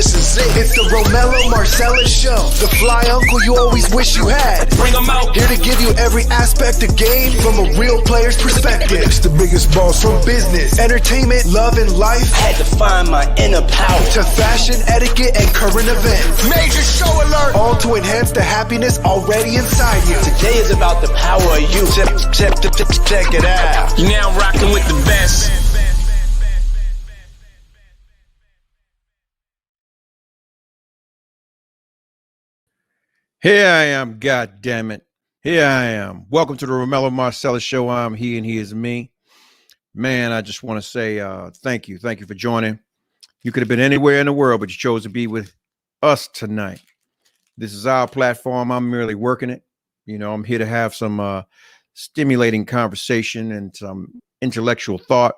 this is it. It's the ROMELLO Marcellus show. The fly uncle you always wish you had. Bring 'em out. Here to give you every aspect of game from a real player's perspective. It's the biggest boss from business, entertainment, love, and life. Had to find my inner power. To fashion, etiquette, and current events. Major show alert. All to enhance the happiness already inside you. Today is about the power of you. Check it out. You're now rocking with the best. Here I am, God damn it. Here I am. Welcome to the ROMELLO Marcellus show. I'm he and he is me. Man, I just want to say thank you. Thank you for joining. You could have been anywhere in the world, but you chose to be with us tonight. This is our platform. I'm merely working it. You know, I'm here to have some stimulating conversation and some intellectual thought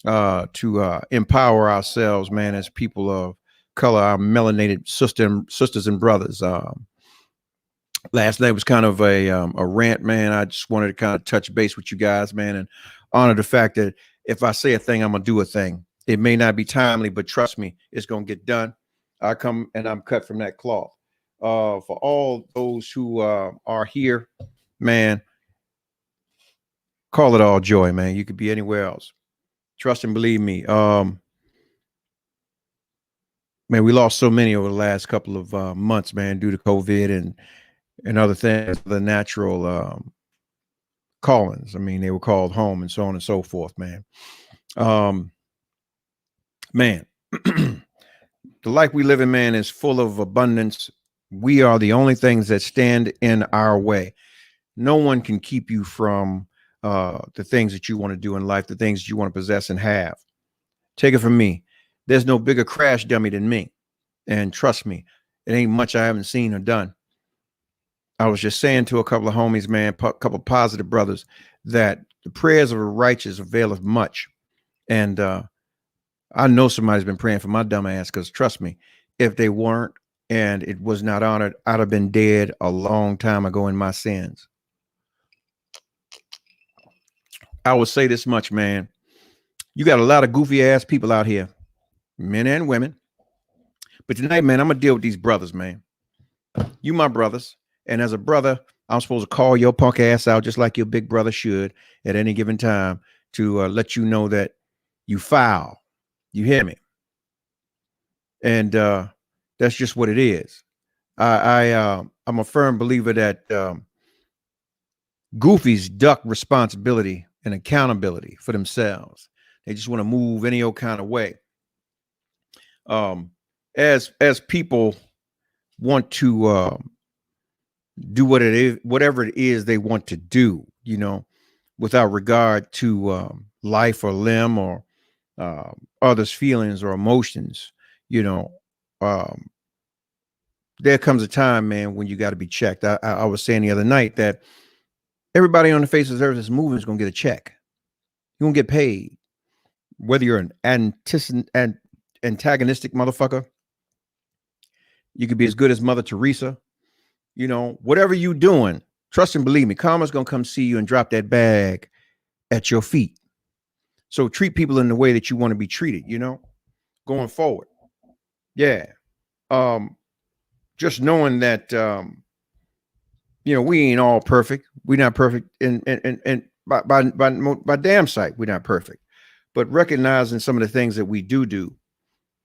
to empower ourselves, man, as people of color, our melanated sisters and brothers. Last night was kind of a rant, man. I just wanted to kind of touch base with you guys, man, and honor the fact that if I say a thing, I'm going to do a thing. It may not be timely, but trust me, it's going to get done. I come and I'm cut from that cloth. For all those who are here, man, call it all joy, man. You could be anywhere else. Trust and believe me. Man, we lost so many over the last couple of months, man, due to COVID and other things, the natural callings. I mean, they were called home and so on and so forth, man. Man, the life we live in, man, is full of abundance. We are the only things that stand in our way. No one can keep you from the things that you want to do in life, the things that you want to possess and have. Take it from me. There's no bigger crash dummy than me. And trust me, it ain't much I haven't seen or done. I was just saying to a couple of homies, man, a couple of positive brothers, that the prayers of a righteous availeth much. And I know somebody's been praying for my dumb ass, because trust me, if they weren't and it was not honored, I'd have been dead a long time ago in my sins. I would say this much, man. You got a lot of goofy ass people out here, men and women. But tonight, man, I'm going to deal with these brothers, man. You my brothers. And as a brother, I'm supposed to call your punk ass out just like your big brother should at any given time to let you know that you foul. You hear me? And that's just what it is. I'm a firm believer that goofies duck responsibility and accountability for themselves. They just want to move any old kind of way. As people want to do what it is, whatever it is they want to do, you know, without regard to life or limb or others' feelings or emotions, you know, there comes a time, man, when you got to be checked. I was saying the other night that everybody on the face of the earth that's moving is going to get a check. You're going to get paid. Whether you're an antagonistic motherfucker, you could be as good as Mother Teresa. You know, whatever you doing, trust and believe me, karma's going to come see you and drop that bag at your feet. So treat people in the way that you want to be treated, you know, going forward. Yeah. Just knowing that, you know, we ain't all perfect. We're not perfect. And by damn sight, we're not perfect. But recognizing some of the things that we do,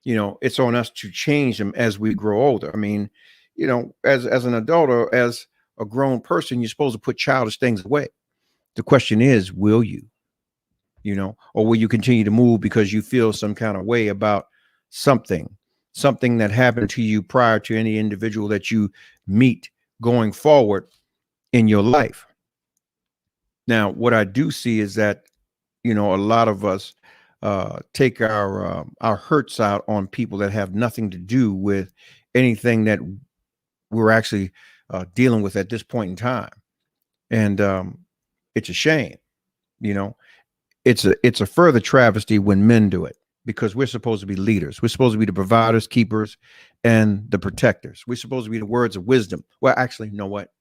you know, it's on us to change them as we grow older. I mean, you know, as an adult or as a grown person, you're supposed to put childish things away. The question is, will you? You know, or will you continue to move because you feel some kind of way about something that happened to you prior to any individual that you meet going forward in your life? Now, what I do see is that, you know, a lot of us take our hurts out on people that have nothing to do with anything that we're actually dealing with at this point in time. And it's a shame, you know. It's a further travesty when men do it, because we're supposed to be leaders. We're supposed to be the providers, keepers, and the protectors. We're supposed to be the words of wisdom. Well, actually, you know what?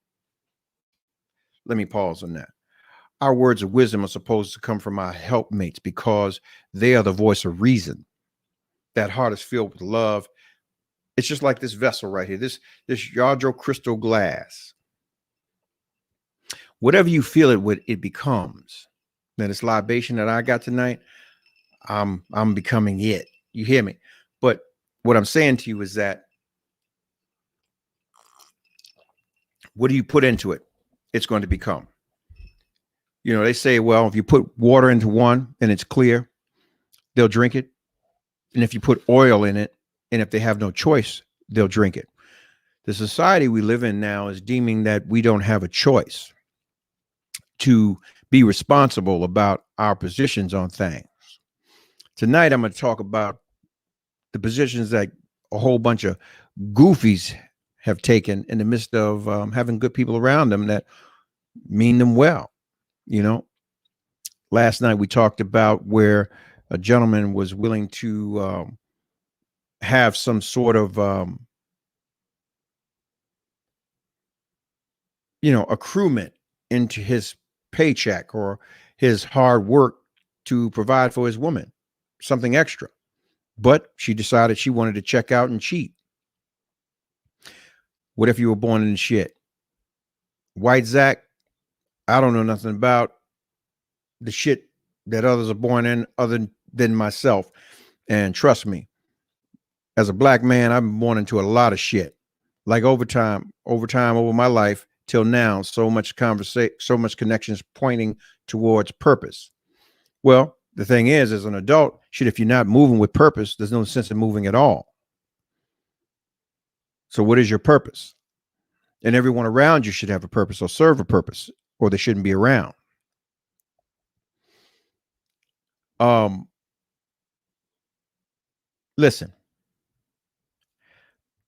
Let me pause on that. Our words of wisdom are supposed to come from our helpmates, because they are the voice of reason. That heart is filled with love, It's just like this vessel right here, this Yadro crystal glass. Whatever you feel it with, it becomes. Now, this libation that I got tonight, I'm becoming it. You hear me? But what I'm saying to you is that what do you put into it? It's going to become. You know, they say, well, if you put water into one and it's clear, they'll drink it. And if you put oil in it, and if they have no choice, they'll drink it. The society we live in now is deeming that we don't have a choice to be responsible about our positions on things. Tonight, I'm going to talk about the positions that a whole bunch of goofies have taken in the midst of having good people around them that mean them well. You know, last night we talked about where a gentleman was willing to have some sort of, accruement into his paycheck or his hard work to provide for his woman, something extra. But she decided she wanted to check out and cheat. What if you were born in the shit? White Zach, I don't know nothing about the shit that others are born in other than myself. And trust me, as a black man, I've been born into a lot of shit. Like over my life till now, so much connections pointing towards purpose. Well, the thing is, as an adult, shit, if you're not moving with purpose, there's no sense in moving at all. So what is your purpose? And everyone around you should have a purpose or serve a purpose, or they shouldn't be around. Listen,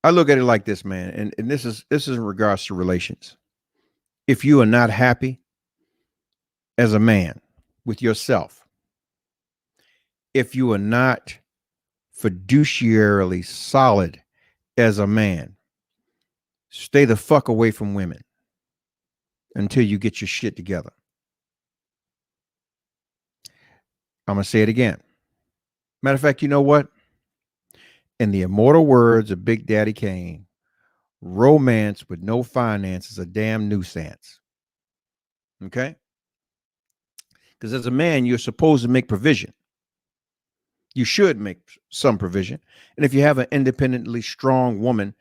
I look at it like this, man, and this is in regards to relations. If you are not happy as a man with yourself, if you are not fiduciarily solid as a man, stay the fuck away from women until you get your shit together. I'm going to say it again. Matter of fact, you know what? In the immortal words of Big Daddy Kane, romance with no finance is a damn nuisance. Okay? Because as a man, you're supposed to make provision. You should make some provision. And if you have an independently strong woman,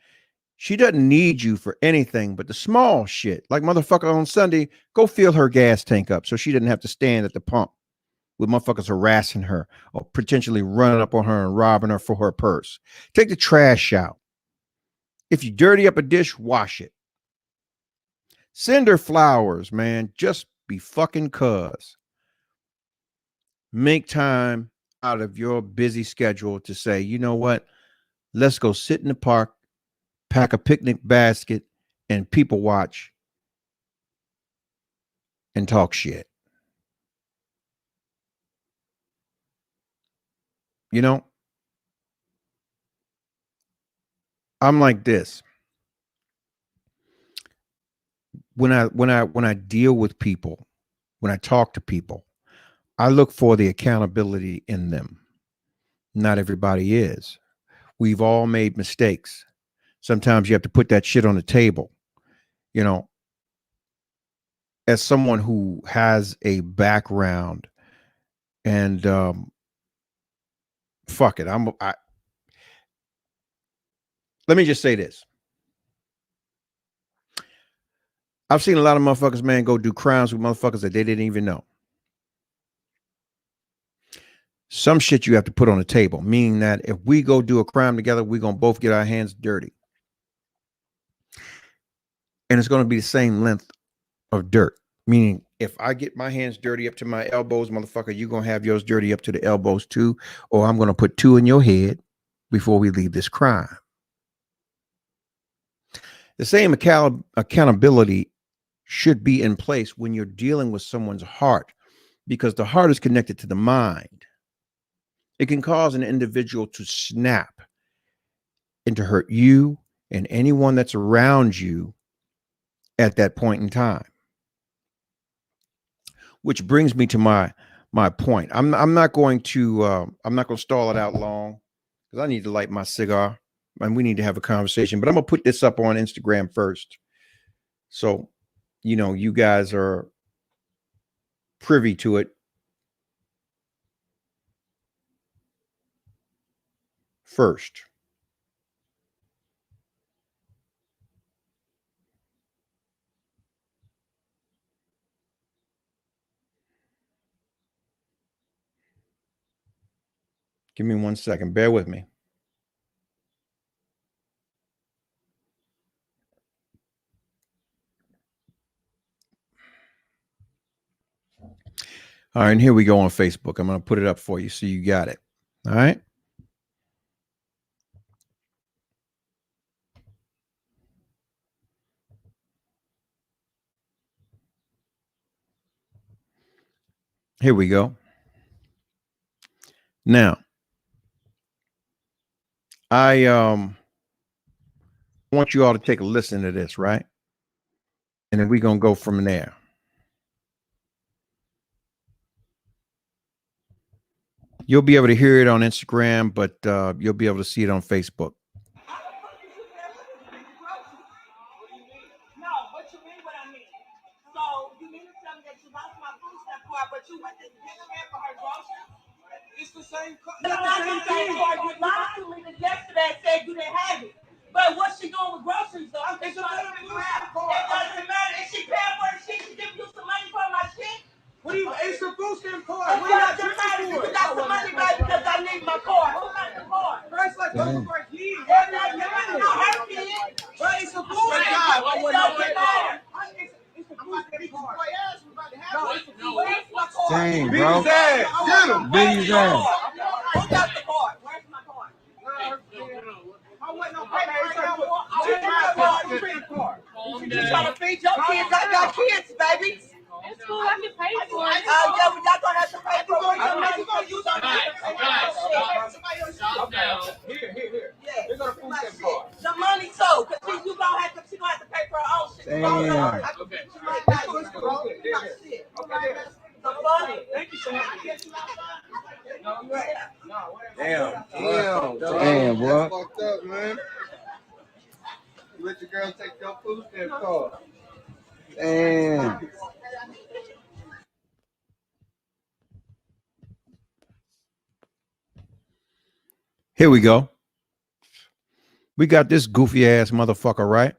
she doesn't need you for anything but the small shit. Like, motherfucker, on Sunday, go fill her gas tank up so she doesn't have to stand at the pump with motherfuckers harassing her or potentially running up on her and robbing her for her purse. Take the trash out. If you dirty up a dish, wash it. Send her flowers, man. Just be fucking cuz. Make time out of your busy schedule to say, you know what? Let's go sit in the park, pack a picnic basket, and people watch and talk shit. You know, I'm like this. When I deal with people, when I talk to people, I look for the accountability in them. Not everybody is. We've all made mistakes. Sometimes you have to put that shit on the table. You know, as someone who has a background and fuck it, let me just say this. I've seen a lot of motherfuckers, man, go do crimes with motherfuckers that they didn't even know. Some shit you have to put on the table, meaning that if we go do a crime together, we're going to both get our hands dirty. And it's going to be the same length of dirt, meaning if I get my hands dirty up to my elbows, motherfucker, you're going to have yours dirty up to the elbows too, or I'm going to put two in your head before we leave this crime. The same accountability should be in place when you're dealing with someone's heart, because the heart is connected to the mind. It can cause an individual to snap and to hurt you and anyone that's around you at that point in time. Which brings me to my point. I'm not going to stall it out long because I need to light my cigar. and we need to have a conversation. But I'm gonna put this up on Instagram first, so you guys are privy to it first. Give me 1 second. Bear with me. All right, and here we go on Facebook. I'm going to put it up for you so you got it. All right. Here we go. Now, I want you all to take a listen to this, right? And then we're going to go from there. You'll be able to hear it on Instagram, but you'll be able to see it on Facebook. No, what you mean what I mean? So you mean to tell me that you lost my food stamp card, but you went to dinner here for her groceries? It's the same. It's not the same card. You lied to me yesterday and said you didn't have it. But what's she doing with groceries though? I'm just trying to figure out. It doesn't matter. Is she paying for the shit? She giving you some money for my shit? What do you? It's a food stamp card. It doesn't matter. You got some money back because I need my card. Who got the card? It's like those for kids. It doesn't matter. No, her kid. But it's a food stamp card. It doesn't matter. It's a food stamp card. Dang, Beat bro. his ass. Get him. Beat his ass. Who got the card? Where's my card? I want no paper right now. You trying to feed your kids? I got kids, baby. It's cool. I can pay for it. Yeah, but y'all gonna have to pay for it. Here. Yeah. They got a food My stamp shit. card. The money so, cause she gonna have to pay for her own shit. Damn. The money. Thank you so much. Damn, boy. That's fucked up, man. You let your girl take your food stamp card. Damn. Here we go. We got this goofy ass motherfucker, right?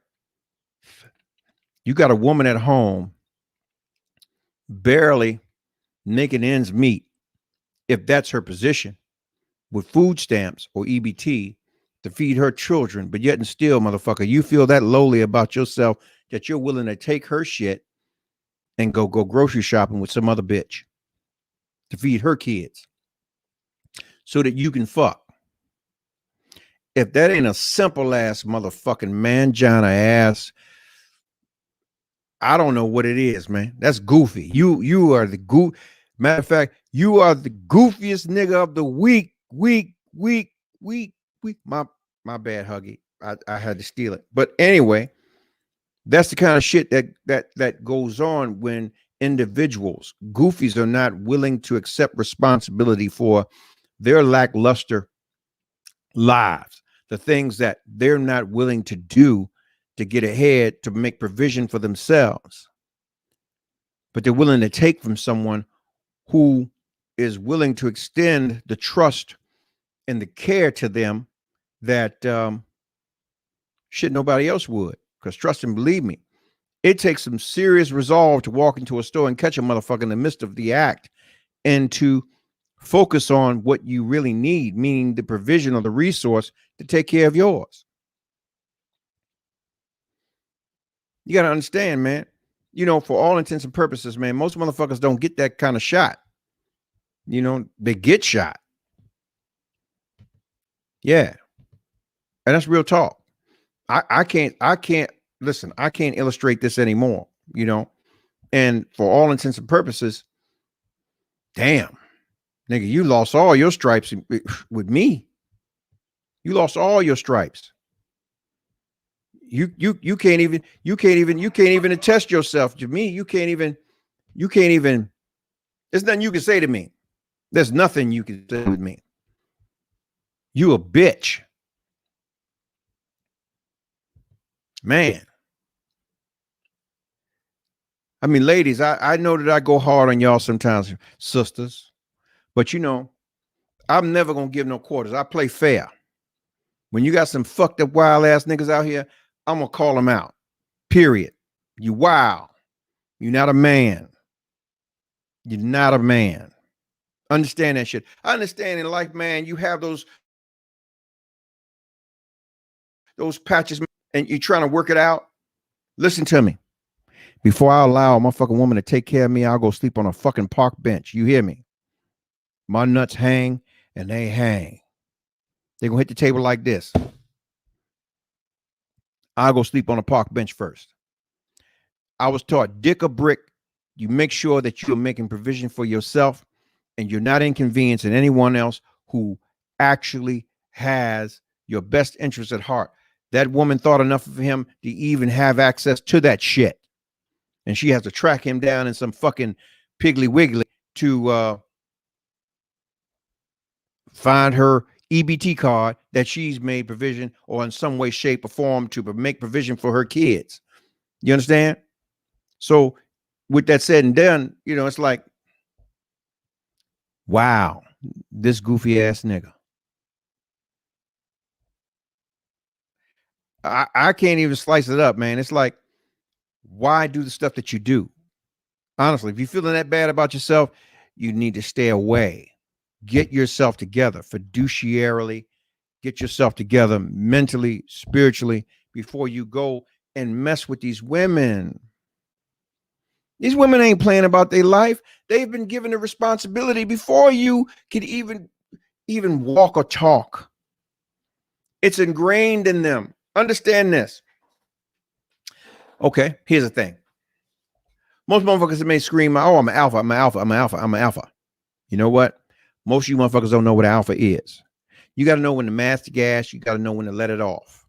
You got a woman at home barely making ends meet, if that's her position, with food stamps or EBT to feed her children, but yet and still, motherfucker, you feel that lowly about yourself that you're willing to take her shit and go grocery shopping with some other bitch to feed her kids so that you can fuck. If that ain't a simple ass motherfucking mangina ass, I don't know what it is, man. That's goofy. You are the goof. Matter of fact, you are the goofiest nigga of the week. My bad, Huggy. I had to steal it. But anyway, that's the kind of shit that goes on when individuals, goofies, are not willing to accept responsibility for their lackluster lives, the things that they're not willing to do to get ahead, to make provision for themselves, but they're willing to take from someone who is willing to extend the trust and the care to them that shit nobody else would. Because trust and believe me, it takes some serious resolve to walk into a store and catch a motherfucker in the midst of the act and to focus on what you really need, meaning the provision of the resource to take care of yours. You got to understand, man, for all intents and purposes, man, most motherfuckers don't get that kind of shot. They get shot. Yeah. And that's real talk. I can't listen, I can't illustrate this anymore, and for all intents and purposes, damn, nigga, you lost all your stripes with me. You lost all your stripes. You can't even attest yourself to me. You can't even, there's nothing you can say to me. There's nothing you can say with me. You a bitch. Man. I mean, ladies, I know that I go hard on y'all sometimes, sisters, but you know, I'm never going to give no quarters. I play fair. When you got some fucked up wild ass niggas out here, I'm going to call them out. Period. You wild. You're not a man. You're not a man. Understand that shit. I understand in life, man, you have those patches and you're trying to work it out. Listen to me. Before I allow a motherfucking woman to take care of me, I'll go sleep on a fucking park bench. You hear me? My nuts hang and they hang. They're going to hit the table like this. I'll go sleep on a park bench first. I was taught dick or brick. You make sure that you're making provision for yourself and you're not inconveniencing anyone else who actually has your best interest at heart. That woman thought enough of him to even have access to that shit. And she has to track him down in some fucking Piggly Wiggly to find her EBT card that she's made provision or in some way, shape, or form to make provision for her kids. You understand? So with that said and done, you know, it's like, wow, this goofy ass nigga. I can't even slice it up, man. It's like, why do the stuff that you do? Honestly, if you're feeling that bad about yourself, you need to stay away. Get yourself together fiduciarily. Get yourself together mentally, spiritually, before you go and mess with these women. These women ain't playing about their life. They've been given the responsibility before you could even walk or talk. It's ingrained in them. Understand this. Okay, here's the thing. Most motherfuckers may scream, oh, I'm an alpha, I'm an alpha, I'm an alpha, I'm an alpha. You know what? Most of you motherfuckers don't know what an alpha is. You got to know when to master gas. You got to know when to let it off.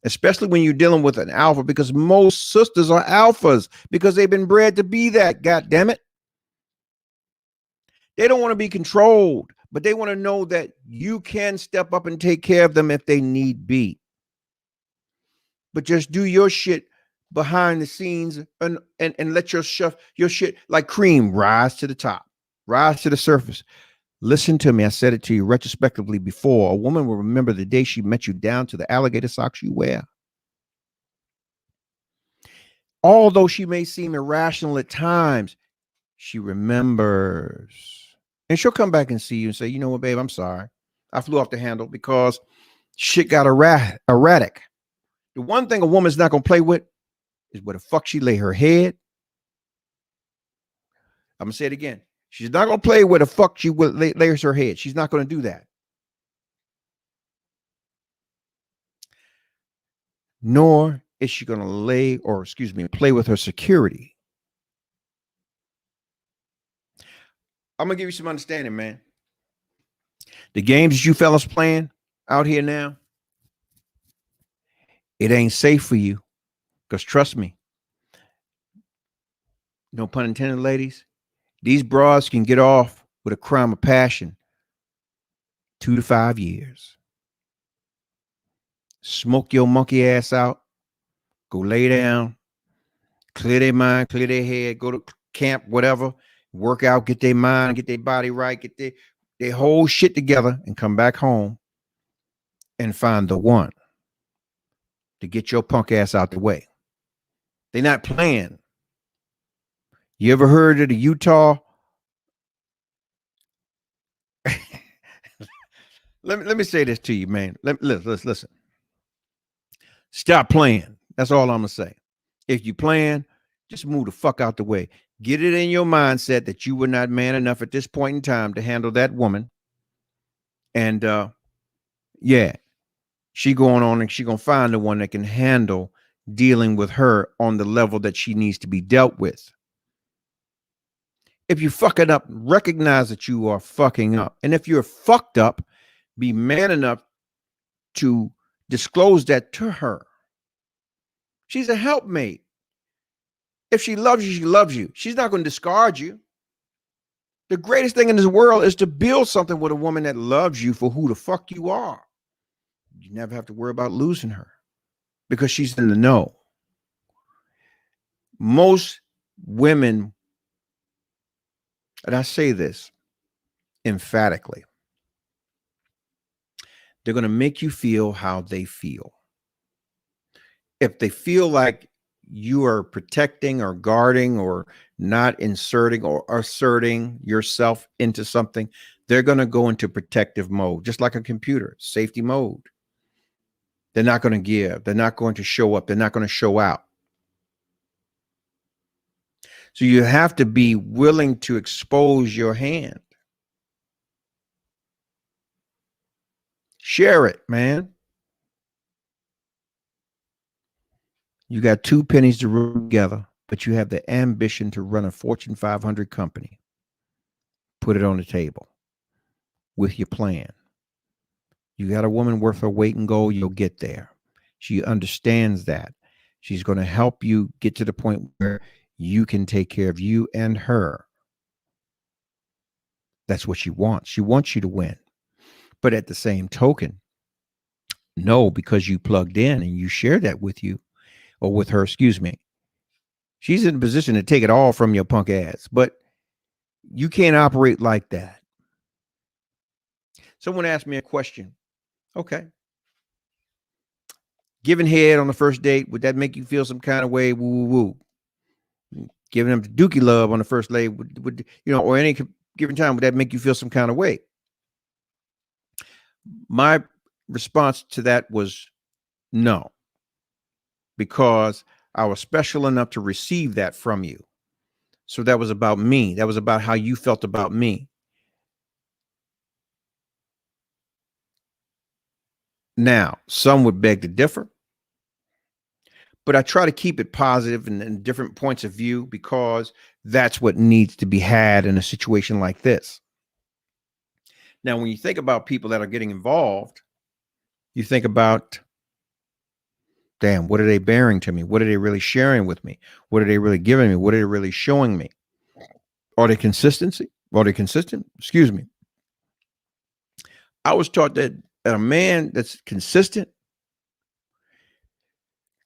Especially when you're dealing with an alpha, because most sisters are alphas because they've been bred to be that, God damn it. They don't want to be controlled, but they want to know that you can step up and take care of them if they need be. But just do your shit behind the scenes and let your shit like cream rise to the top, rise to the surface. Listen to me. I said it to you retrospectively before. A woman will remember the day she met you down to the alligator socks you wear. Although she may seem irrational at times, she remembers. And she'll come back and see you and say, you know what, babe, I'm sorry. I flew off the handle because shit got erratic. The one thing a woman's not going to play with is where the fuck she lay her head. I'm going to say it again. She's not going to play where the fuck she lays her head. She's not going to do that. Nor is she going to play with her security. I'm going to give you some understanding, man. The games that you fellas playing out here now, it ain't safe for you. Because trust me, no pun intended, ladies, these broads can get off with a crime of passion 2 to 5 years. Smoke your monkey ass out. Go lay down. Clear their mind, clear their head. Go to camp, whatever. Work out, get their mind, get their body right. Get their whole shit together and come back home and find the one to get your punk ass out the way. They're not playing. You ever heard of the Utah? Let me say this to you, man. Listen. Stop playing. That's all I'm going to say. If you playing, just move the fuck out the way. Get it in your mindset that you were not man enough at this point in time to handle that woman. And yeah, she going on and she going to find the one that can handle dealing with her on the level that she needs to be dealt with. If you fuck it up, recognize that you are fucking up. And if you're fucked up, be man enough to disclose that to her. She's a helpmate. If she loves you, she loves you. She's not going to discard you. The greatest thing in this world is to build something with a woman that loves you for who the fuck you are. You never have to worry about losing her because she's in the know. Most women, and I say this emphatically, they're going to make you feel how they feel. If they feel like you are protecting or guarding or not inserting or asserting yourself into something, they're going to go into protective mode, just like a computer, safety mode. They're not going to give. They're not going to show up. They're not going to show out. So you have to be willing to expose your hand. Share it, man. You got 2 pennies to rub together, but you have the ambition to run a Fortune 500 company. Put it on the table with your plan. You got a woman worth her weight in gold, you'll get there. She understands that. She's going to help you get to the point where you can take care of you and her. That's what she wants. She wants you to win. But at the same token, no, because you plugged in and you shared that with you, or with her, excuse me. She's in a position to take it all from your punk ass, but you can't operate like that. Someone asked me a question. Okay. Giving head on the first date, would that make you feel some kind of way? Woo, woo, woo. Giving them the dookie love on the first date, would you know, or any given time, would that make you feel some kind of way? My response to that was no, because I was special enough to receive that from you. So that was about me. That was about how you felt about me. Now, some would beg to differ, but I try to keep it positive and different points of view, because that's what needs to be had in a situation like this. Now, when you think about people that are getting involved, you think about, damn, what are they bearing to me? What are they really sharing with me? What are they really giving me? What are they really showing me? Are they consistency? Are they consistent? Excuse me. I was taught that a man that's consistent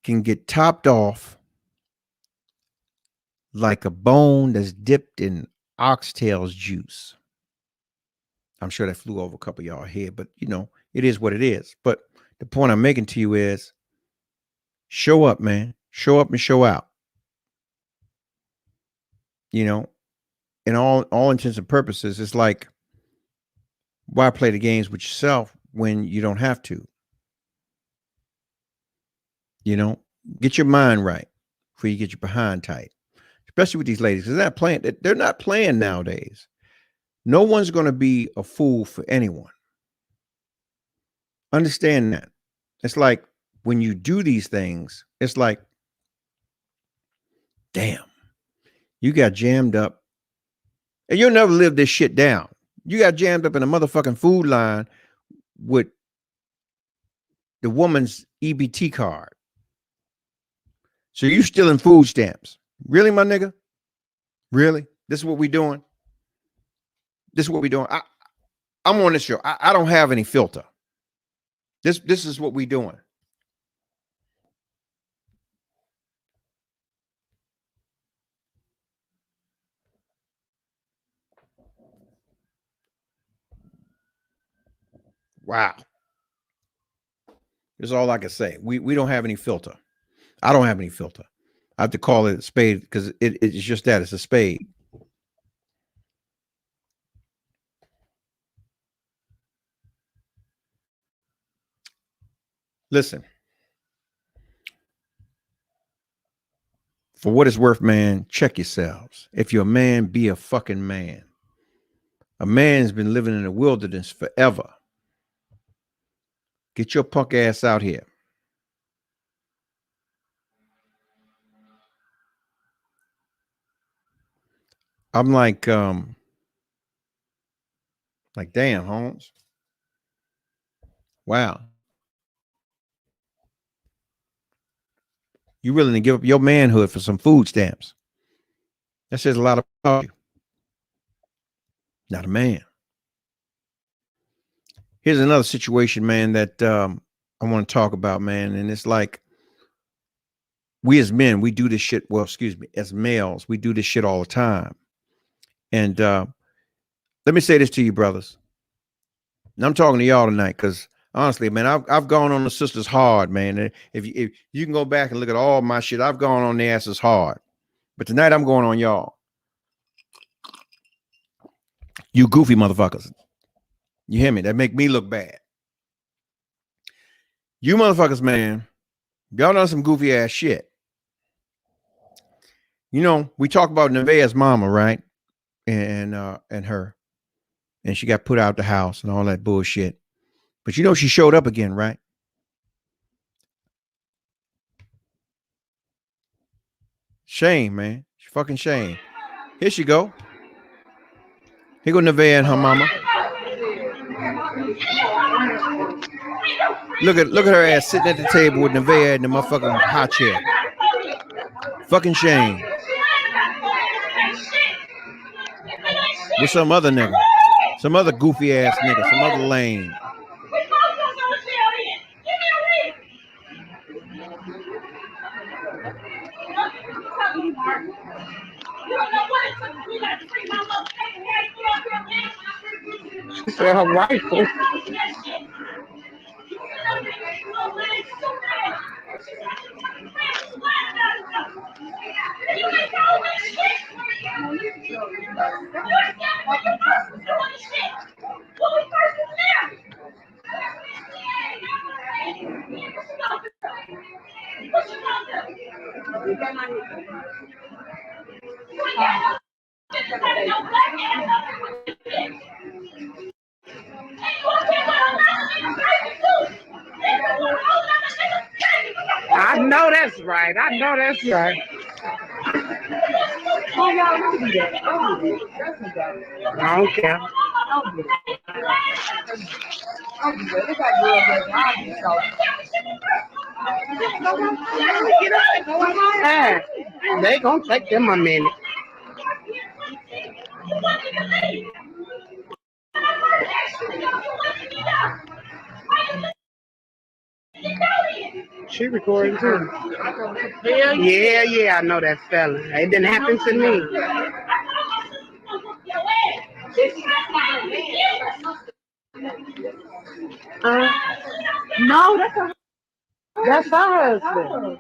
can get topped off like a bone that's dipped in oxtail's juice. I'm sure that flew over a couple of y'all head, but you know, it is what it is. But the point I'm making to you is, show up, man. Show up and show out. You know, in all intents and purposes, it's like, why play the games with yourself when you don't have to? You know, get your mind right before you get your behind tight, especially with these ladies, because they're not playing nowadays. No one's going to be a fool for anyone. Understand that. It's like when you do these things, it's like, damn, you got jammed up, and you'll never live this shit down. You got jammed up in a motherfucking food line with the woman's EBT card. So you stealing food stamps. Really, my nigga? Really? This is what we doing? This is what we doing? I'm on this show. I don't have any filter. This is what we doing. Wow. That's all I can say. We don't have any filter. I don't have any filter. I have to call it a spade, because it's just that. It's a spade. Listen. For what it's worth, man, check yourselves. If you're a man, be a fucking man. A man's been living in the wilderness forever. Get your punk ass out here. I'm like damn, Holmes. Wow. You willing to give up your manhood for some food stamps? That says a lot about you. Not a man. Here's another situation, man, that I want to talk about, man. And it's like, we as men, we do this shit. Well, excuse me, as males, we do this shit all the time. And let me say this to you, brothers. And I'm talking to y'all tonight because honestly, man, I've gone on the sisters hard, man. And if you can go back and look at all my shit, I've gone on the asses hard. But tonight I'm going on y'all. You goofy motherfuckers. You hear me? That make me look bad. You motherfuckers, man, y'all done some goofy ass shit. You know, we talk about Nevaeh's mama, right? And her. And she got put out the house and all that bullshit. But you know she showed up again, right? Shame, man. Fucking shame. Here she go. Here go Nevaeh and her mama. Look at her ass sitting at the table with Nevaeh in the motherfucking high chair. Fucking shame. With some other nigga. Some other goofy ass nigga. Some other lame. She said her rifle. I know that's right. I know that's right. I don't care. Hey, they gonna take them a minute. She recording too. Yeah, I know that fella. It didn't happen to me. No, that's her husband.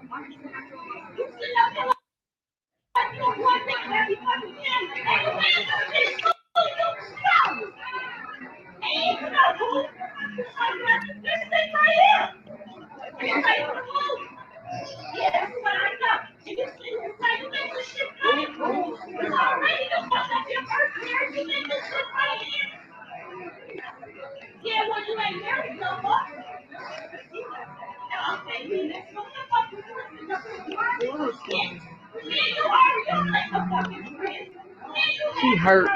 She hurt.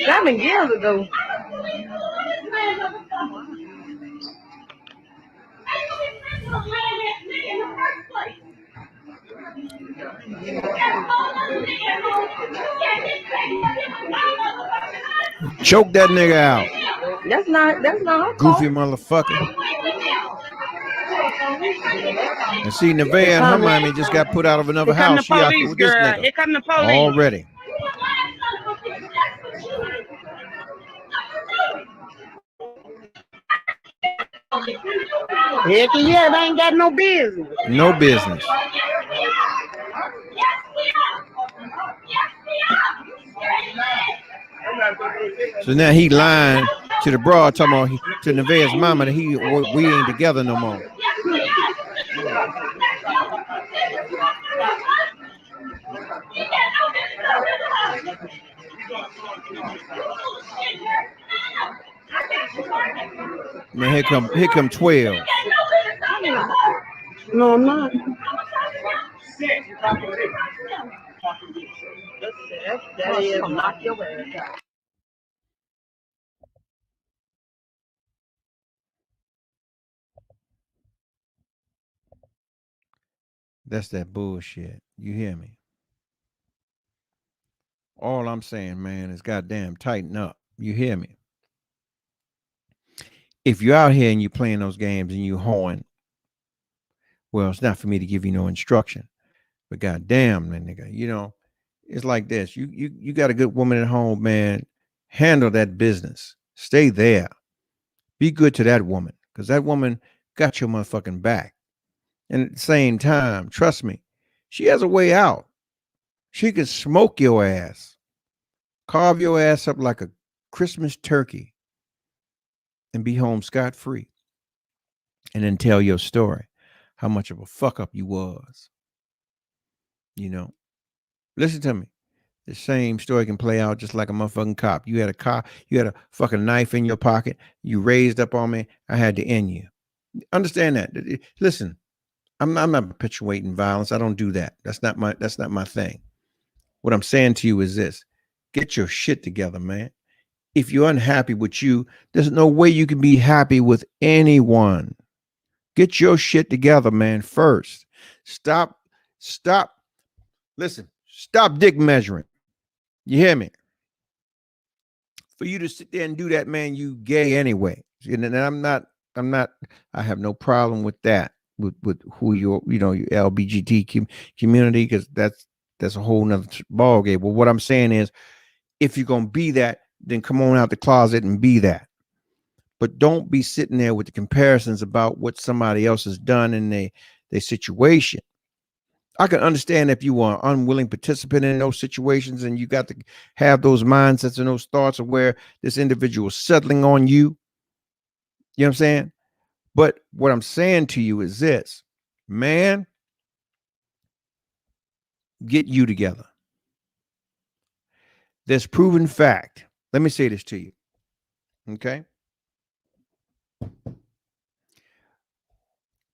7 years ago. Choke that nigga out. That's not her Goofy fault. motherfucker. And see, Nevaeh and her mommy just got put out of another Here come house. the She out there police, with this girl. nigga Here come the police. already. Heck yeah, they ain't got no business. No business. So now he lying to the broad, talking about to Nevaeh's mama that we ain't together no more. Man, here come 12. No, I'm not. That is knock your ass out. That's that bullshit. You hear me? All I'm saying, man, is goddamn tighten up. You hear me? If you're out here and you're playing those games and you hoeing, well, it's not for me to give you no instruction. But goddamn, man, nigga, it's like this. You got a good woman at home, man. Handle that business. Stay there. Be good to that woman, because that woman got your motherfucking back. And at the same time, trust me, she has a way out. She can smoke your ass, carve your ass up like a Christmas turkey, and be home scot-free. And then tell your story, how much of a fuck up you was. Listen to me. The same story can play out just like a motherfucking cop. You had a fucking knife in your pocket. You raised up on me. I had to end you. Understand that. Listen, I'm not perpetuating violence. I don't do that. That's not my thing. What I'm saying to you is this: get your shit together, man. If you're unhappy with you, there's no way you can be happy with anyone. Get your shit together, man. First, stop. Listen, stop dick measuring. You hear me? For you to sit there and do that, man, you gay anyway. And I'm not, I have no problem with that, with who your LBGT community, because that's a whole nother ball game. But what I'm saying is, if you're going to be that, then come on out the closet and be that. But don't be sitting there with the comparisons about what somebody else has done in their situation. I can understand if you are an unwilling participant in those situations and you got to have those mindsets and those thoughts of where this individual is settling on you. You know what I'm saying? But what I'm saying to you is this, man, get you together. There's proven fact. Let me say this to you. Okay?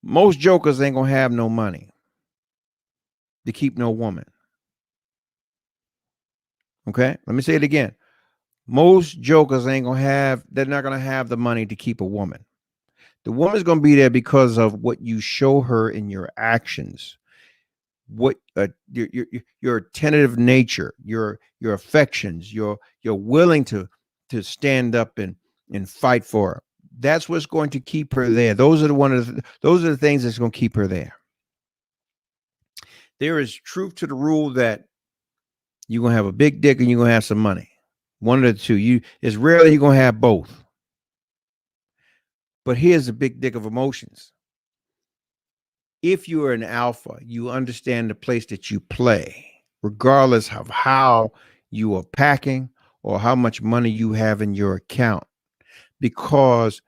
Most jokers ain't going to have no money to keep no woman. Okay? Let me say it again. Most jokers they're not going to have the money to keep a woman. The woman's going to be there because of what you show her in your actions, what your tentative nature, your affections, you're willing to stand up and fight for her. That's what's going to keep her there. Those are the things that's going to keep her there. There is truth to the rule that you're going to have a big dick and you're going to have some money. One of the two. It's rarely you're going to have both. But here's the big dick of emotions. If you are an alpha, you understand the place that you play, regardless of how you are packing or how much money you have in your account, because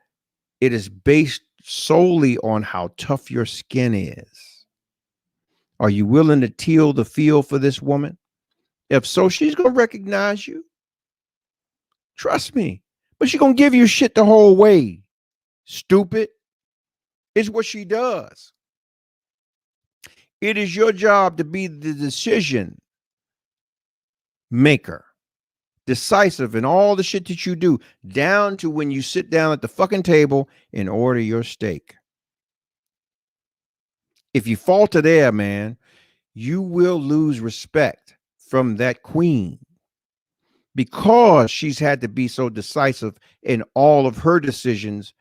it is based solely on how tough your skin is. Are you willing to till the field for this woman? If so, she's going to recognize you. Trust me. But she's going to give you shit the whole way. Stupid. It's what she does. It is your job to be the decision maker, decisive in all the shit that you do, down to when you sit down at the fucking table and order your steak. If you falter there, man, you will lose respect from that queen, because she's had to be so decisive in all of her decisions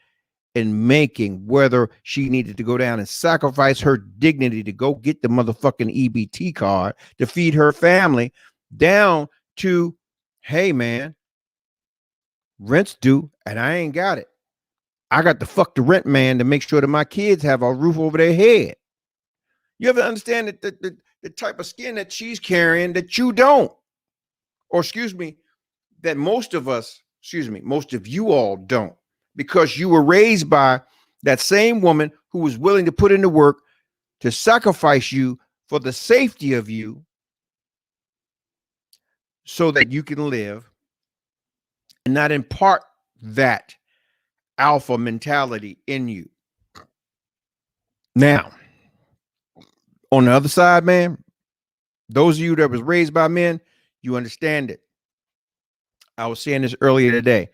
in making, whether she needed to go down and sacrifice her dignity to go get the motherfucking EBT card to feed her family, down to, hey man, rent's due and I ain't got it. I got to fuck the rent man to make sure that my kids have a roof over their head. You ever understand that the type of skin that she's carrying that you don't? Or that most of you all don't, because you were raised by that same woman who was willing to put in the work to sacrifice you for the safety of you so that you can live and not impart that alpha mentality in you. Now, on the other side, man, those of you that was raised by men, you understand it. I was saying this earlier today.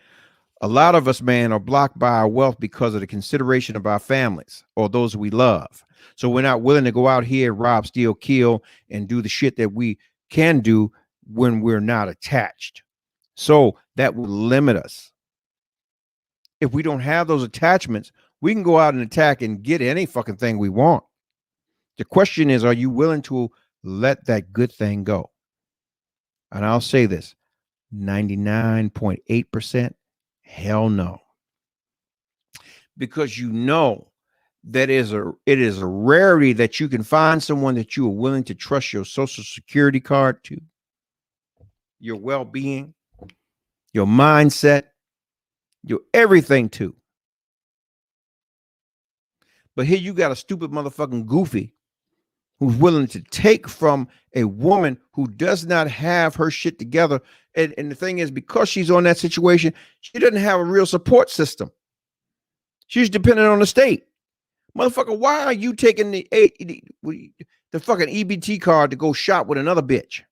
A lot of us, man, are blocked by our wealth because of the consideration of our families or those we love. So we're not willing to go out here, rob, steal, kill, and do the shit that we can do when we're not attached. So that will limit us. if we don't have those attachments, we can go out and attack and get any fucking thing we want. The question is, are you willing to let that good thing go? And I'll say this, 99.8%, hell no. Because you know that it is a rarity that you can find someone that you are willing to trust your social security card to, your well-being, your mindset, your everything to. But here you got a stupid motherfucking goofy who's willing to take from a woman who does not have her shit together. And the thing is, because she's on that situation, she doesn't have a real support system. She's dependent on the state. Motherfucker, why are you taking the fucking EBT card to go shop with another bitch?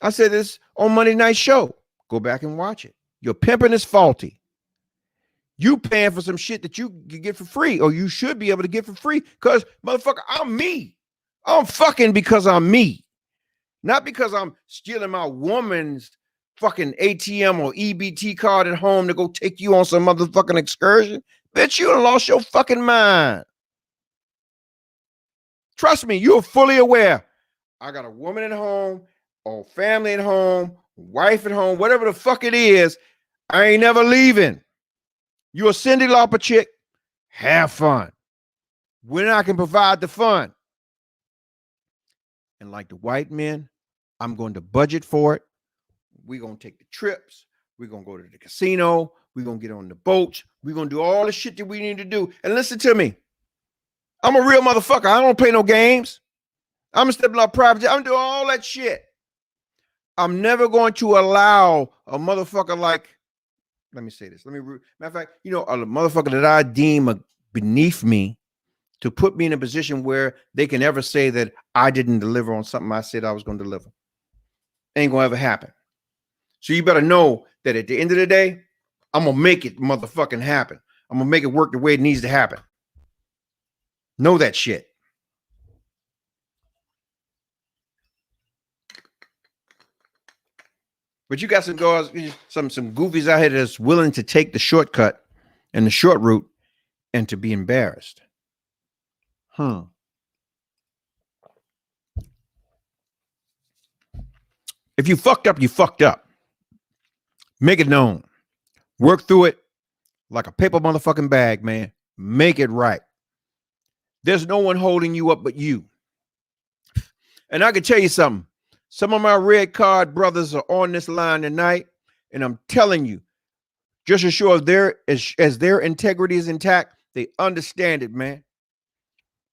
I said this on Monday Night Show. Go back and watch it. Your pimping is faulty. You paying for some shit that you can get for free, or you should be able to get for free, because, motherfucker, I'm me. I'm fucking because I'm me. Not because I'm stealing my woman's fucking ATM or EBT card at home to go take you on some motherfucking excursion. Bitch, you done lost your fucking mind. Trust me, you're fully aware. I got a woman at home, or family at home, wife at home, whatever the fuck it is. I ain't never leaving. You a Cyndi Lauper chick? Have fun. When I can provide the fun. And like the white men, I'm going to budget for it. We're going to take the trips. We're going to go to the casino. We're going to get on the boats. We're going to do all the shit that we need to do. And listen to me. I'm a real motherfucker. I don't play no games. I'm stepping out private. I'm doing all that shit. I'm never going to allow a motherfucker like, let me say this. Matter of fact, a motherfucker that I deem beneath me to put me in a position where they can ever say that I didn't deliver on something I said I was going to deliver. Ain't going to ever happen. So you better know that at the end of the day, I'm going to make it motherfucking happen. I'm going to make it work the way it needs to happen. Know that shit. But you got some guys, some goofies out here that's willing to take the shortcut and the short route and to be embarrassed. If you fucked up, you fucked up. Make it known. Work through it like a paper motherfucking bag, man. Make it right. There's no one holding you up but you. And I can tell you something. Some of my red card brothers are on this line tonight, and I'm telling you, just as sure as their integrity is intact, they understand it, man.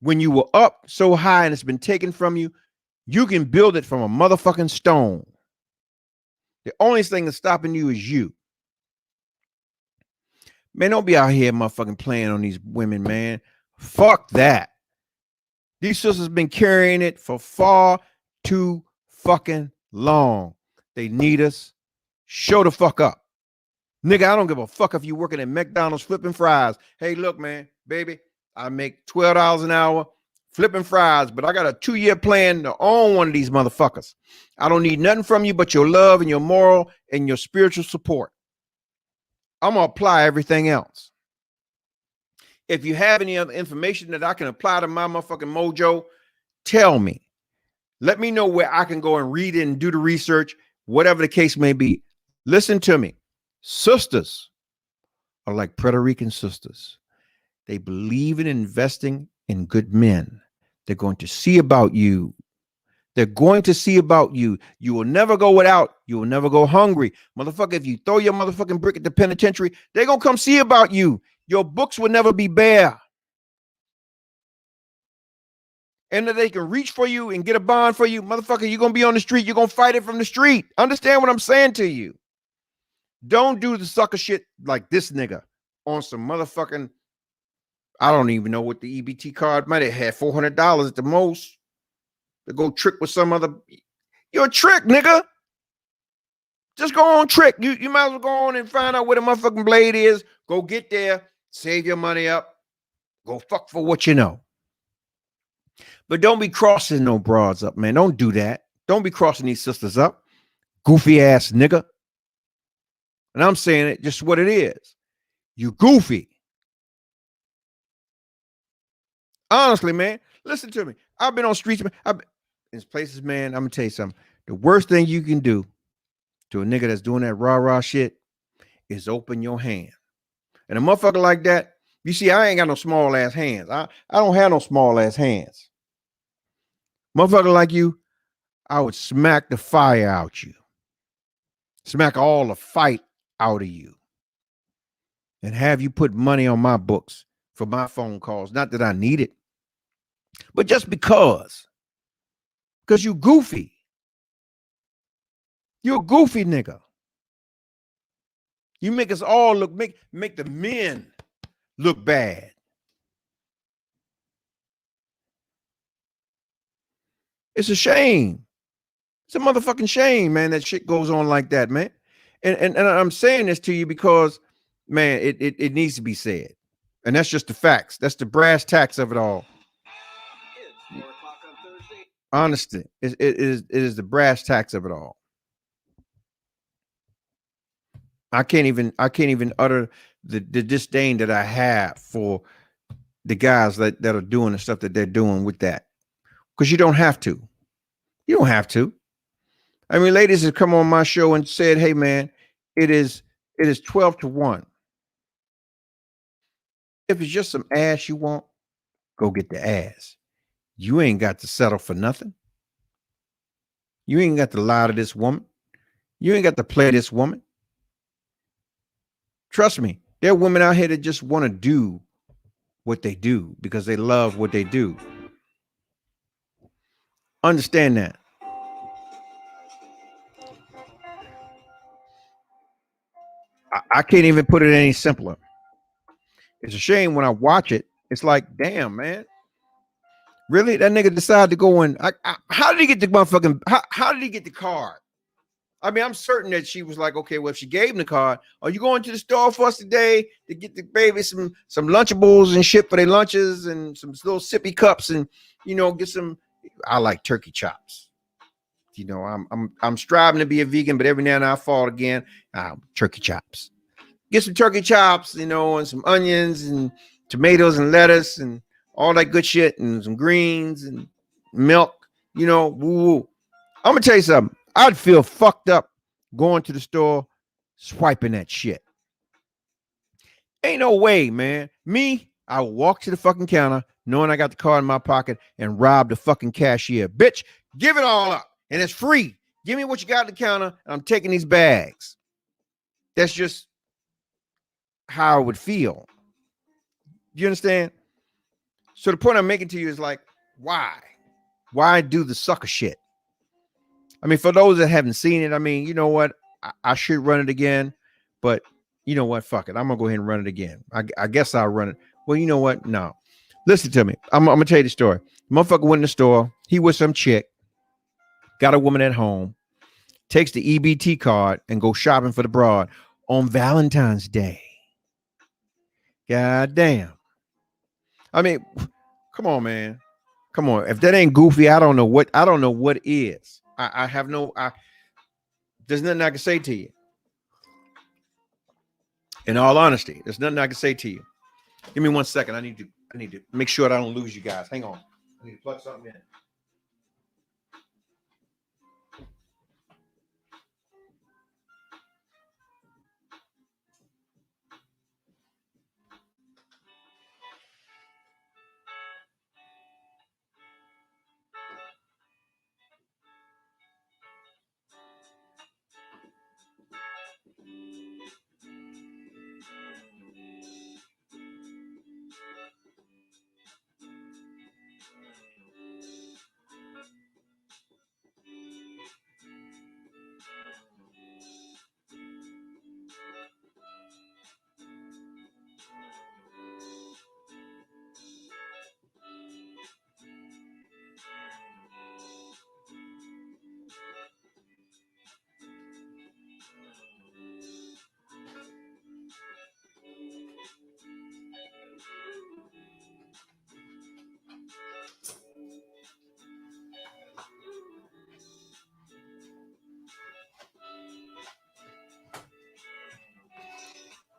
When you were up so high and it's been taken from you, you can build it from a motherfucking stone. The only thing that's stopping you is you. Man, don't be out here motherfucking playing on these women, man. Fuck that. These sisters been carrying it for far too fucking long. They need us. Show the fuck up. Nigga, I don't give a fuck if you working at McDonald's flipping fries. Hey, look, man, baby, I make $12 an hour flipping fries, but I got a 2-year plan to own one of these motherfuckers. I don't need nothing from you but your love and your moral and your spiritual support. I'm going to apply everything else. If you have any other information that I can apply to my motherfucking mojo, tell me. Let me know where I can go and read it and do the research, whatever the case may be. Listen to me. Sisters are like Puerto Rican sisters. They believe in investing in good men. They're going to see about you. They're going to see about you. You will never go without. You will never go hungry. Motherfucker, if you throw your motherfucking brick at the penitentiary, they're going to come see about you. Your books will never be bare. And that they can reach for you and get a bond for you, motherfucker, you're going to be on the street. You're going to fight it from the street. Understand what I'm saying to you. Don't do the sucker shit like this nigga on some motherfucking, I don't even know what the EBT card might have had, $400 at the most, to go trick with some other. You're a trick, nigga. Just go on trick. You might as well go on and find out where the motherfucking blade is. Go get there, save your money up, go fuck for what you know. But don't be crossing no broads up, man. Don't do that. Don't be crossing these sisters up. Goofy ass nigga. And I'm saying it just what it is. You goofy. Honestly, man, listen to me. I've been on streets, man. I've been in places, man. I'm gonna tell you something. The worst thing you can do to a nigga that's doing that rah-rah shit is open your hand. And a motherfucker like that, you see, I ain't got no small ass hands. I don't have no small ass hands. Motherfucker like you, I would smack the fire out you. Smack all the fight out of you. And have you put money on my books for my phone calls. Not that I need it, but just because. Because you goofy. You're a goofy nigga. You make us all look, make the men look bad. It's a shame. It's a motherfucking shame, man, that shit goes on like that, man. And I'm saying this to you because, man, it needs to be said. And that's just the facts. That's the brass tacks of it all. Honestly, it is the brass tacks of it all. I can't even utter the disdain that I have for the guys that are doing the stuff that they're doing with that. Because you don't have to. You don't have to. I mean, ladies have come on my show and said, hey, man, it is 12-1. If it's just some ass you want, go get the ass. You ain't got to settle for nothing. You ain't got to lie to this woman. You ain't got to play this woman. Trust me, there are women out here that just want to do what they do because they love what they do. Understand that. I can't even put it any simpler. It's a shame when I watch it. It's like, damn, man. Really? That nigga decided to go in. How did he get the motherfucking, how did he get the card? I mean, I'm certain that she was like, okay, well, if she gave him the card, are you going to the store for us today to get the baby some Lunchables and shit for their lunches and some little sippy cups and, you know, get some, I like turkey chops. You know, I'm striving to be a vegan, but every now and then I fall again. Turkey chops. Get some turkey chops, you know, and some onions and tomatoes and lettuce and all that good shit and some greens and milk, you know, woo. I'm gonna tell you something. I'd feel fucked up going to the store swiping that shit. Ain't no way, man. Me, I would walk to the fucking counter knowing I got the card in my pocket and rob the fucking cashier. Bitch, give it all up. And it's free. Give me what you got at the counter. And I'm taking these bags. That's just how I would feel. You understand? So the point I'm making to you is like, why? Why do the sucker shit? I mean, for those that haven't seen it, I mean, you know what? I should run it again, but you know what? Fuck it. I'm going to go ahead and run it again. I guess I'll run it. Well, you know what? No. Listen to me. I'm going to tell you the story. Motherfucker went in the store. He was some chick. Got a woman at home. Takes the EBT card and goes shopping for the broad on Valentine's Day. God damn. I mean, come on, man. Come on. If that ain't goofy, I don't know what is. There's nothing I can say to you. In all honesty, there's nothing I can say to you. Give me 1 second. I need to make sure that I don't lose you guys. Hang on. I need to plug something in.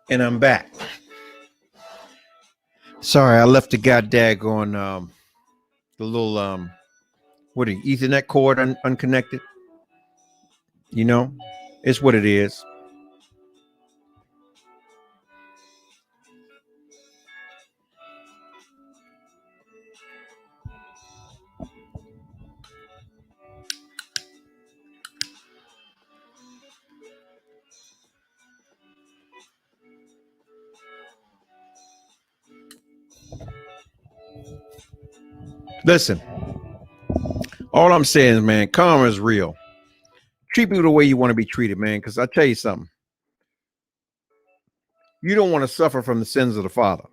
And I'm back. Sorry, I left the goddamn the little what are you, Ethernet cord unconnected. You know, it's what it is. Listen, all I'm saying is, man, karma is real. Treat people the way you want to be treated, man. Because I tell you something, you don't want to suffer from the sins of the father.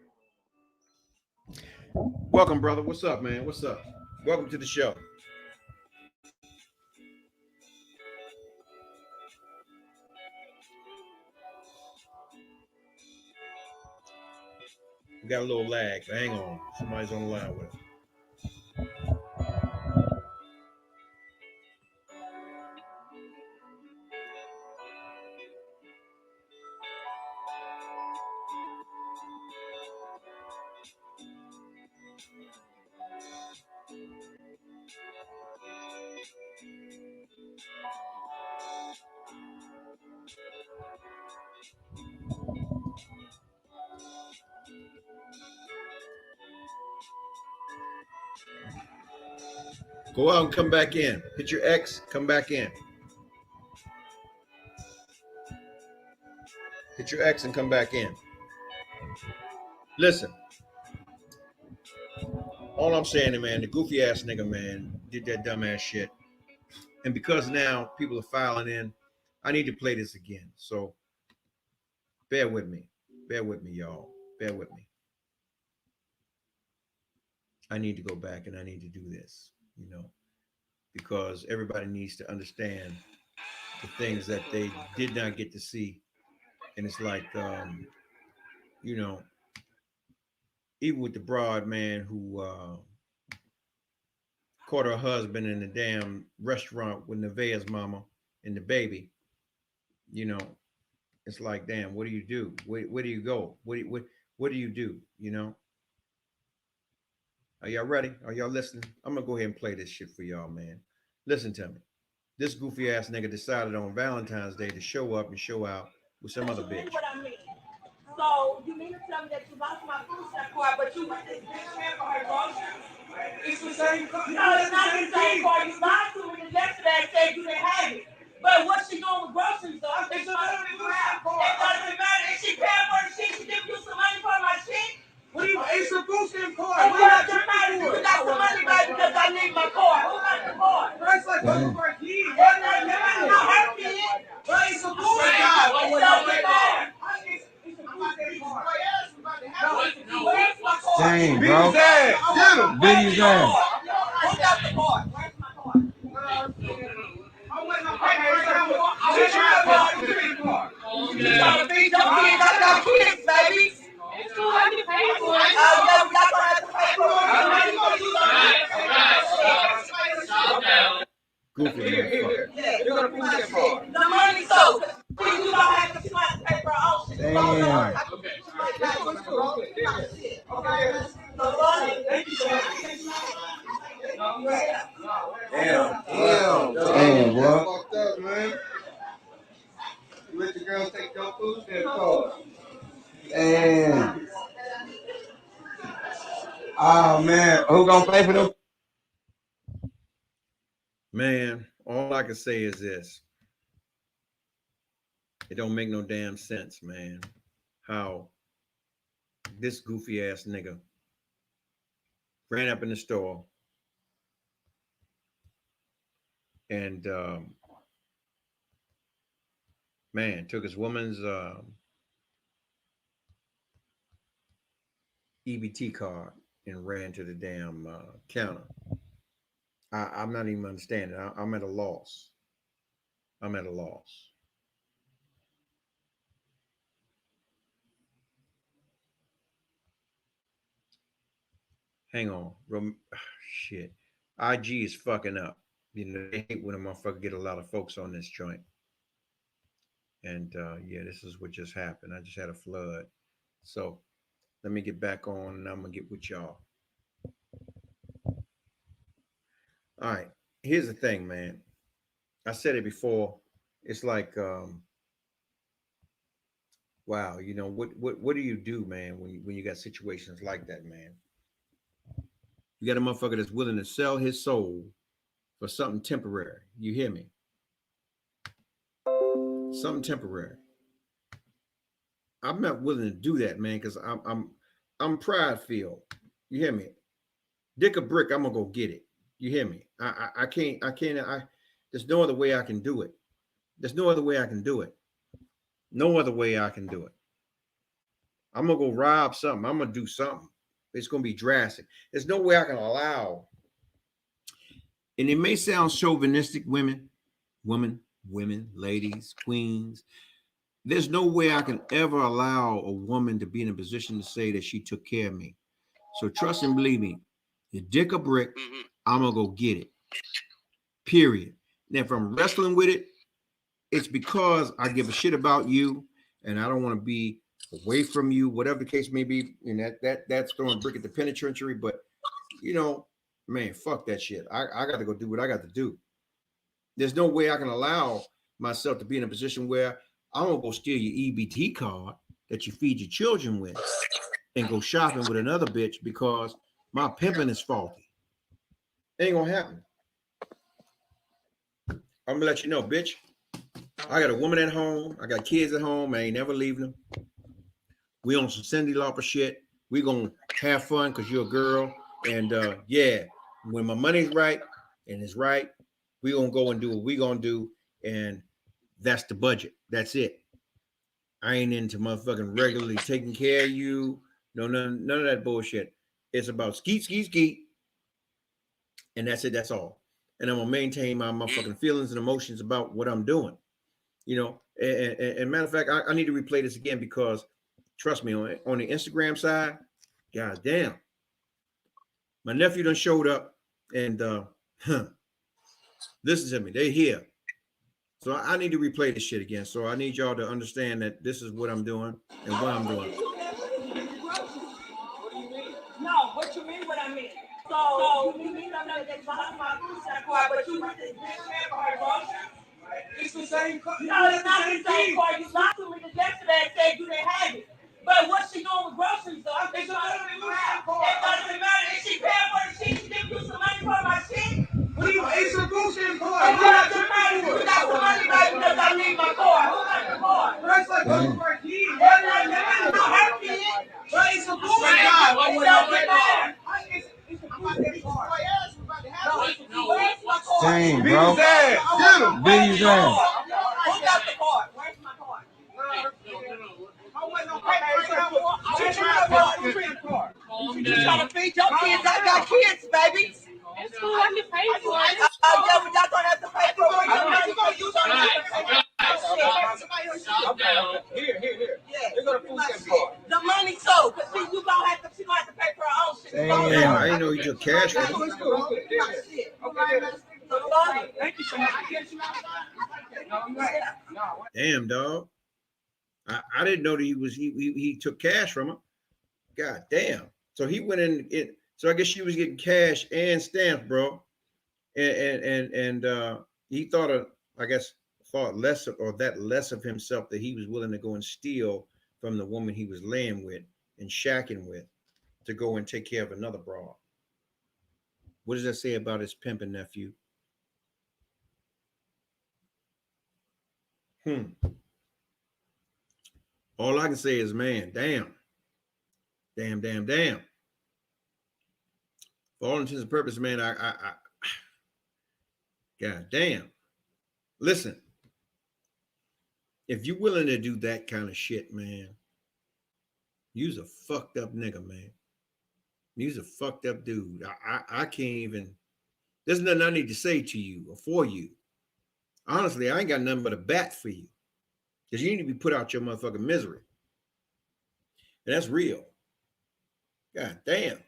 Welcome, brother. What's up, man? What's up? Welcome to the show. We got a little lag. Hang on. Somebody's on the line with us. Go out and come back in. Hit your X, come back in. Hit your X and come back in. Listen, all I'm saying, man, the goofy ass nigga, man, did that dumb ass shit. And because now people are filing in, I need to play this again. So bear with me. Bear with me, y'all. Bear with me. I need to go back and I need to do this, you know, because everybody needs to understand the things that they did not get to see. And it's like, you know, even with the broad man who caught her husband in the damn restaurant with Nevaeh's mama and the baby, you know, it's like, damn, what do you do? Where do you go? What do you do? You know? Are y'all ready? Are y'all listening? I'm gonna go ahead and play this shit for y'all, man. Listen to me. This goofy ass nigga decided on Valentine's Day to show up and show out with some other bitch. What I mean. So you mean to tell me that you lost my food stamp card, but you went this bitch here for her groceries? It's the same car. No, it's not the same card. You lied to me yesterday and said you didn't have it. But what's she doing with groceries though? I'm just trying to figure out. It doesn't matter. Is she paying for the shit? She giving you some money for my shit? What do you? It's a food stamp card. It doesn't matter. You got some money back because I need my card. Who got the card? That's like going for a kid. It doesn't matter. Not her kid. But it's a food stamp card. It doesn't matter. Dang, bro. Beat his ass. Who got the card? Where's my card? You gotta be your kids. I got kids, baby. It's cool. I can pay for it. Y'all gonna have to pay for it. Goofy motherfucker. Yeah, you're gonna put that card. The money so you don't have to pay for all shit. Damn. Damn, boy. Fucked up, man. You let the girl take your food stamp card. Damn. Oh, man. Who gonna pay for them? Man, all I can say is this. It don't make no damn sense, man. How this goofy ass nigga ran up in the store and man, took his woman's EBT card and ran to the damn counter. I'm not even understanding. I'm at a loss. I'm at a loss. Hang on. Shit. IG is fucking up. You know, they hate when a motherfucker get a lot of folks on this joint. And yeah, this is what just happened. I just had a flood. So let me get back on and I'm gonna get with y'all. All right. Here's the thing, man. I said it before. It's like wow, you know, what do you do, man, when you got situations like that, man? You got a motherfucker that's willing to sell his soul for something temporary. You hear me? Something temporary. I'm not willing to do that, man, because I'm pride filled. You hear me? Dick a brick, I'm gonna go get it. You hear me? I can't there's no other way I can do it. There's no other way I can do it. No other way I can do it. I'm gonna go rob something. I'm gonna do something. It's gonna be drastic. There's no way I can allow. And it may sound chauvinistic, women, ladies, queens. There's no way I can ever allow a woman to be in a position to say that she took care of me. So trust and believe me, your dick a brick, I'm gonna go get it. Period. And if I'm wrestling with it, it's because I give a shit about you and I don't want to be away from you, whatever the case may be. And that's throwing a brick at the penitentiary. But you know, man, fuck that shit. I got to go do what I got to do. There's no way I can allow myself to be in a position where I'm gonna go steal your EBT card that you feed your children with and go shopping with another bitch because my pimping is faulty. Ain't gonna happen. I'm gonna let you know, bitch. I got a woman at home. I got kids at home. I ain't never leaving them. We on some Cindy Lauper shit. We gonna have fun because you're a girl. And yeah, when my money's right and it's right, we gonna go and do what we gonna do. And that's the budget. That's it. I ain't into motherfucking regularly taking care of you. No, none of that bullshit. It's about skeet. And that's it. That's all. And I'm gonna maintain my motherfucking feelings and emotions about what I'm doing. You know, and matter of fact, I need to replay this again because trust me, on the Instagram side, god damn, my nephew done showed up and listen to me, they here. So I need to replay this shit again. So I need y'all to understand that this is what I'm doing and why I'm doing it. No, what you mean what I mean? So you mean I'm not getting my food stamp card, but you want this bitch card, groceries? It's the same car. No, it's not the same card. You lied to me yesterday and said you didn't have it. But what's she doing with groceries though? I'm just trying to figure out. It doesn't matter. Is she paying for the shit? She giving you some money for my shit? It's a bullshit car. It doesn't matter. You got some money back because I need my car. Who got the car? That's like going for a key. It doesn't matter. Not her kid. But it's a bullshit It car. doesn't matter. It's a bullshit car. Dang, bro. Biggie's ass. Who got the car? Where's my car? You trying to feed your kids? I got kids, baby. It's cool. I can pay for it. Yeah, but y'all gonna have to pay for it. You gonna use on that. Here. Yeah. They're gonna food stamp card. The money too, because she gonna have to pay for her own shit. Damn, I didn't know you took cash from me. Thank you so much. Damn, dog. I didn't know that he took cash from her. God damn. So he went in. So I guess she was getting cash and stamps, bro. And he thought less of himself that he was willing to go and steal from the woman he was laying with and shacking with to go and take care of another broad. What does that say about his pimping nephew? All I can say is, man, damn. For all intents and purposes, man, I God damn. Listen, if you're willing to do that kind of shit, man, you's a fucked up nigga, man. You's a fucked up dude. I can't even. There's nothing I need to say to you or for you. Honestly, I ain't got nothing but a bat for you. Because you need to be put out your motherfucking misery. And that's real. God damn.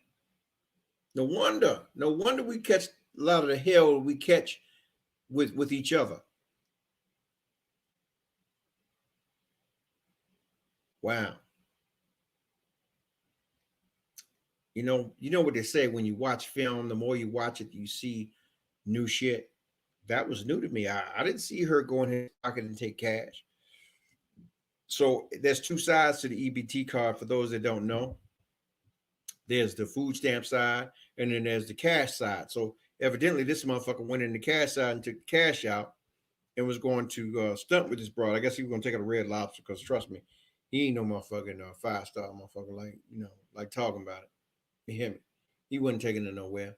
No wonder we catch a lot of the hell we catch with each other. Wow. You know what they say, when you watch film, the more you watch it, you see new shit. That was new to me. I didn't see her go in her pocket and take cash. So there's two sides to the EBT card for those that don't know. There's the food stamp side, and then there's the cash side. So evidently this motherfucker went in the cash side and took the cash out and was going to stunt with this broad. I guess he was going to take it to Red Lobster, because trust me, he ain't no motherfucking 5-star motherfucker, like, like talking about it. You hear me? He wasn't taking it nowhere.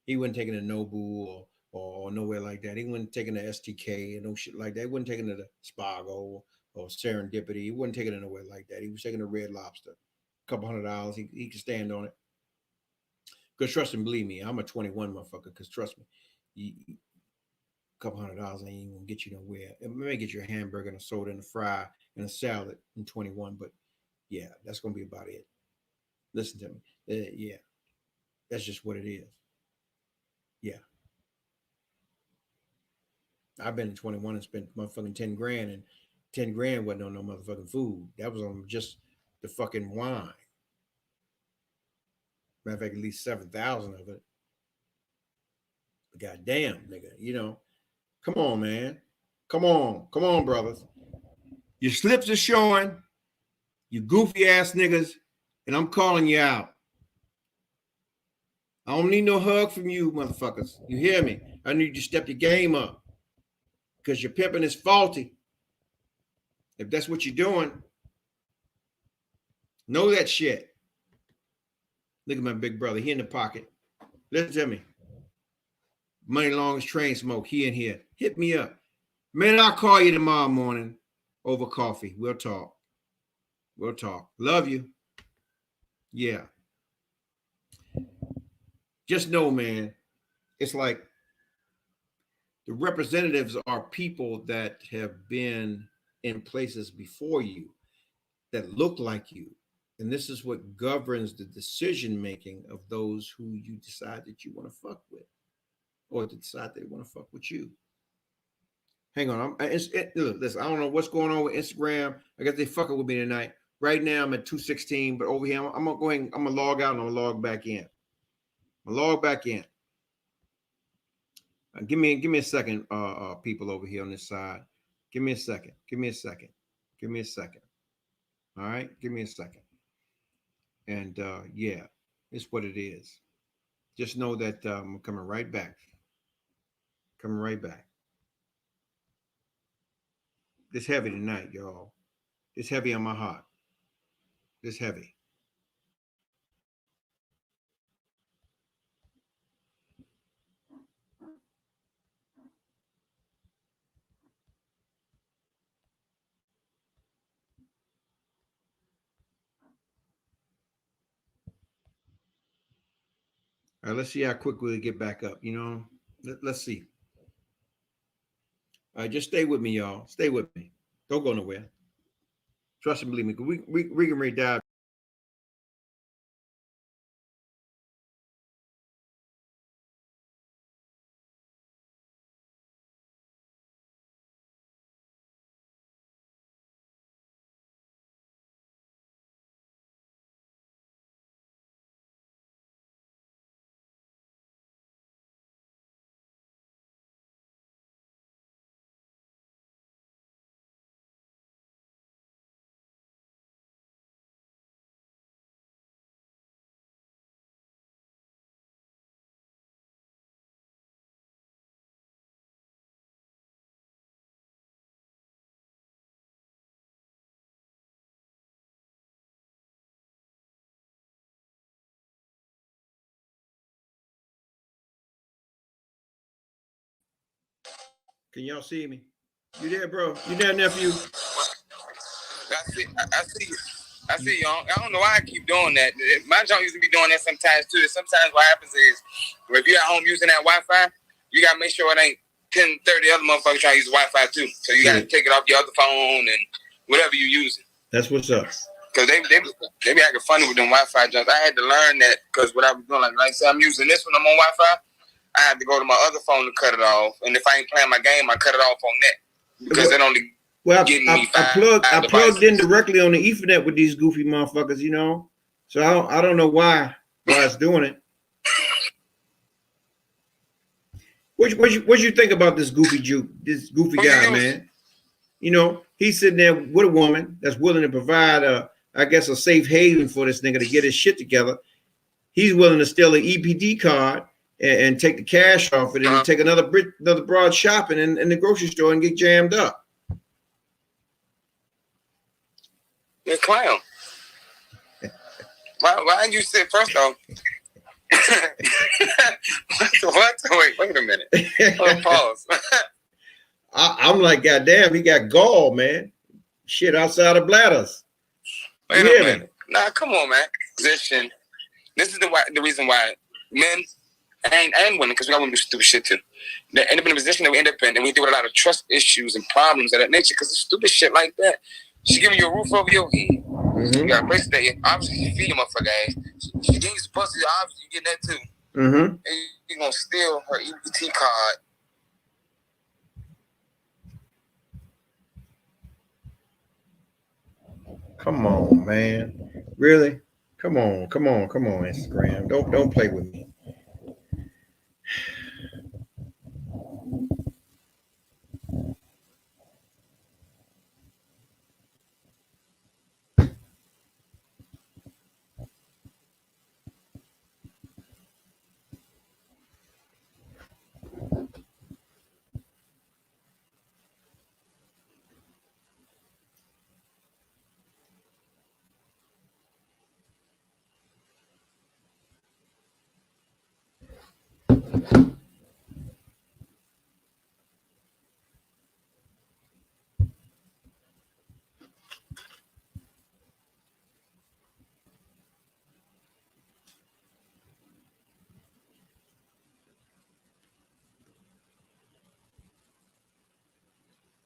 He wasn't taking it to Nobu or nowhere like that. He wasn't taking the STK and no shit like that. He wasn't taking it to Spago or Serendipity. He wasn't taking it nowhere like that. He was taking a Red Lobster. A couple $100. He could stand on it. Because trust and believe me, I'm a 21 motherfucker. Because trust me, a couple $100 ain't even gonna get you nowhere. It may get you a hamburger and a soda and a fry and a salad in 21, but yeah, that's gonna be about it. Listen to me. Yeah, that's just what it is. Yeah. I've been to 21 and spent motherfucking 10 grand, and 10 grand wasn't on no motherfucking food. That was on just the fucking wine. Matter of fact, at least 7,000 of it. But goddamn, nigga, come on, man. Come on, brothers. Your slips are showing, you goofy ass niggas, and I'm calling you out. I don't need no hug from you, motherfuckers. You hear me? I need you to step your game up, because your pimping is faulty. If that's what you're doing, know that shit. Look at my big brother. He in the pocket. Listen to me. Money long as train smoke. He in here. Hit me up. Man, I'll call you tomorrow morning over coffee. We'll talk. Love you. Yeah. Just know, man, it's like the representatives are people that have been in places before you that look like you. And this is what governs the decision making of those who you decide that you want to fuck with, or to decide they want to fuck with you. Hang on. Listen, I don't know what's going on with Instagram. I guess they fucking with me tonight. Right now I'm at 216, but over here I'm gonna go ahead. I'm gonna log out and I'm gonna log back in. Give me a second, people over here on this side. Give me a second. All right, give me a second. And yeah, it's what it is. Just know that I'm coming right back. This heavy tonight, y'all. It's heavy on my heart. This heavy. All right, let's see how quickly we get back up. Let's see. All right, just stay with me, y'all. Stay with me. Don't go nowhere. Trust and believe me. We can read dive. Can y'all see me? You there, bro? You there, nephew? I see y'all. I don't know why I keep doing that. My junk used to be doing that sometimes too. Sometimes what happens is, if you're at home using that Wi-Fi, you gotta make sure it ain't 10, 30 other motherfuckers trying to use Wi-Fi too. So you gotta take it off your other phone and whatever you're using. That's what's up. Cause they be acting funny with them Wi-Fi jumps. I had to learn that, because what I was doing, like say I'm using this when I'm on Wi-Fi, I had to go to my other phone to cut it off. And if I ain't playing my game, I cut it off on that, because it only Well, getting me I plugged in directly on the Ethernet with these goofy motherfuckers, you know. So I don't know why it's doing it. What you think about this goofy guy, man? You know, he's sitting there with a woman that's willing to provide I guess a safe haven for this nigga to get his shit together. He's willing to steal an EPD card and take the cash off it and take another broad shopping in the grocery store and get jammed up. You're a clown. Why you sit first off? What? Wait a minute. Pause. I'm like, goddamn, he got gall, man. Shit outside of bladders. Wait a minute. Nah, come on, man. Position. This is the reason why men and women, because we got women do stupid shit too. They end up in a position that we end up in, and we deal with a lot of trust issues and problems of that nature because of stupid shit like that. She's giving you a roof over your head. Mm-hmm. You got a place to stay. Obviously, you feed your motherfucker ass. She gave you some pussy. Obviously, you getting that too. Mm-hmm. And you're going to steal her EBT card. Come on, man. Really? Come on, Instagram. Don't play with me.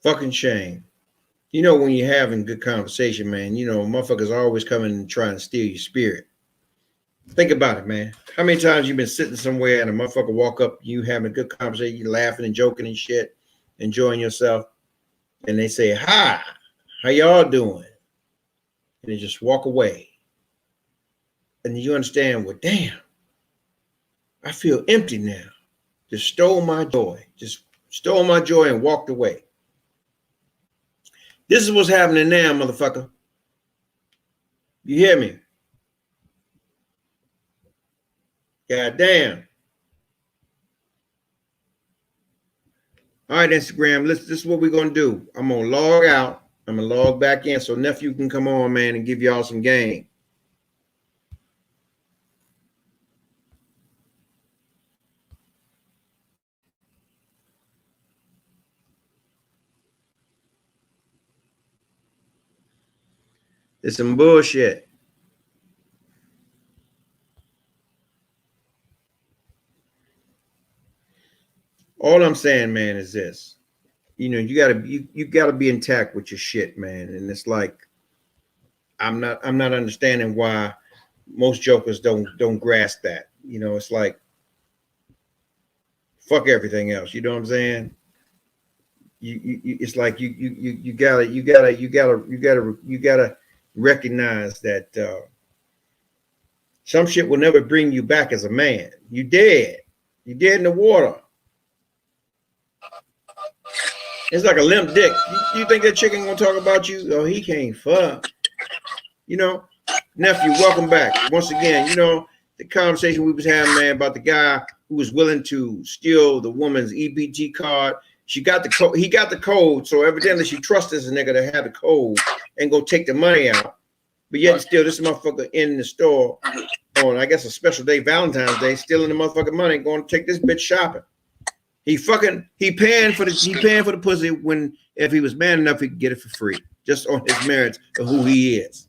Fucking shame. You know, when you're having good conversation, man, you know, motherfuckers always coming and trying to steal your spirit. Think about it, man. How many times you been sitting somewhere and a motherfucker walk up, you having a good conversation, you laughing and joking and shit, enjoying yourself, and they say, hi, how y'all doing? And they just walk away. And you understand, well, damn, I feel empty now. Just stole my joy and walked away. This is what's happening now, motherfucker. You hear me? God damn. All right, Instagram, this is what we're going to do. I'm going to log out. I'm going to log back in so nephew can come on, man, and give y'all some game. It's some bullshit. All I'm saying, man, is this. You know, you gotta be intact with your shit, man. And it's like, I'm not understanding why most jokers don't grasp that. You know, it's like, fuck everything else. You know what I'm saying? It's like you gotta recognize that some shit will never bring you back as a man. You dead in the water. It's like a limp dick. You think that chicken gonna talk about you? Oh, he can't fuck. You know, nephew, welcome back once again. You know the conversation we was having, man, about the guy who was willing to steal the woman's EBT card. She got the code. He got the code, so evidently she trusts this nigga to have the code and go take the money out. But yet still, this motherfucker in the store on, I guess, a special day, Valentine's Day, stealing the motherfucking money, going to take this bitch shopping. He paying for the pussy when if he was man enough, he could get it for free, just on his merits of who he is.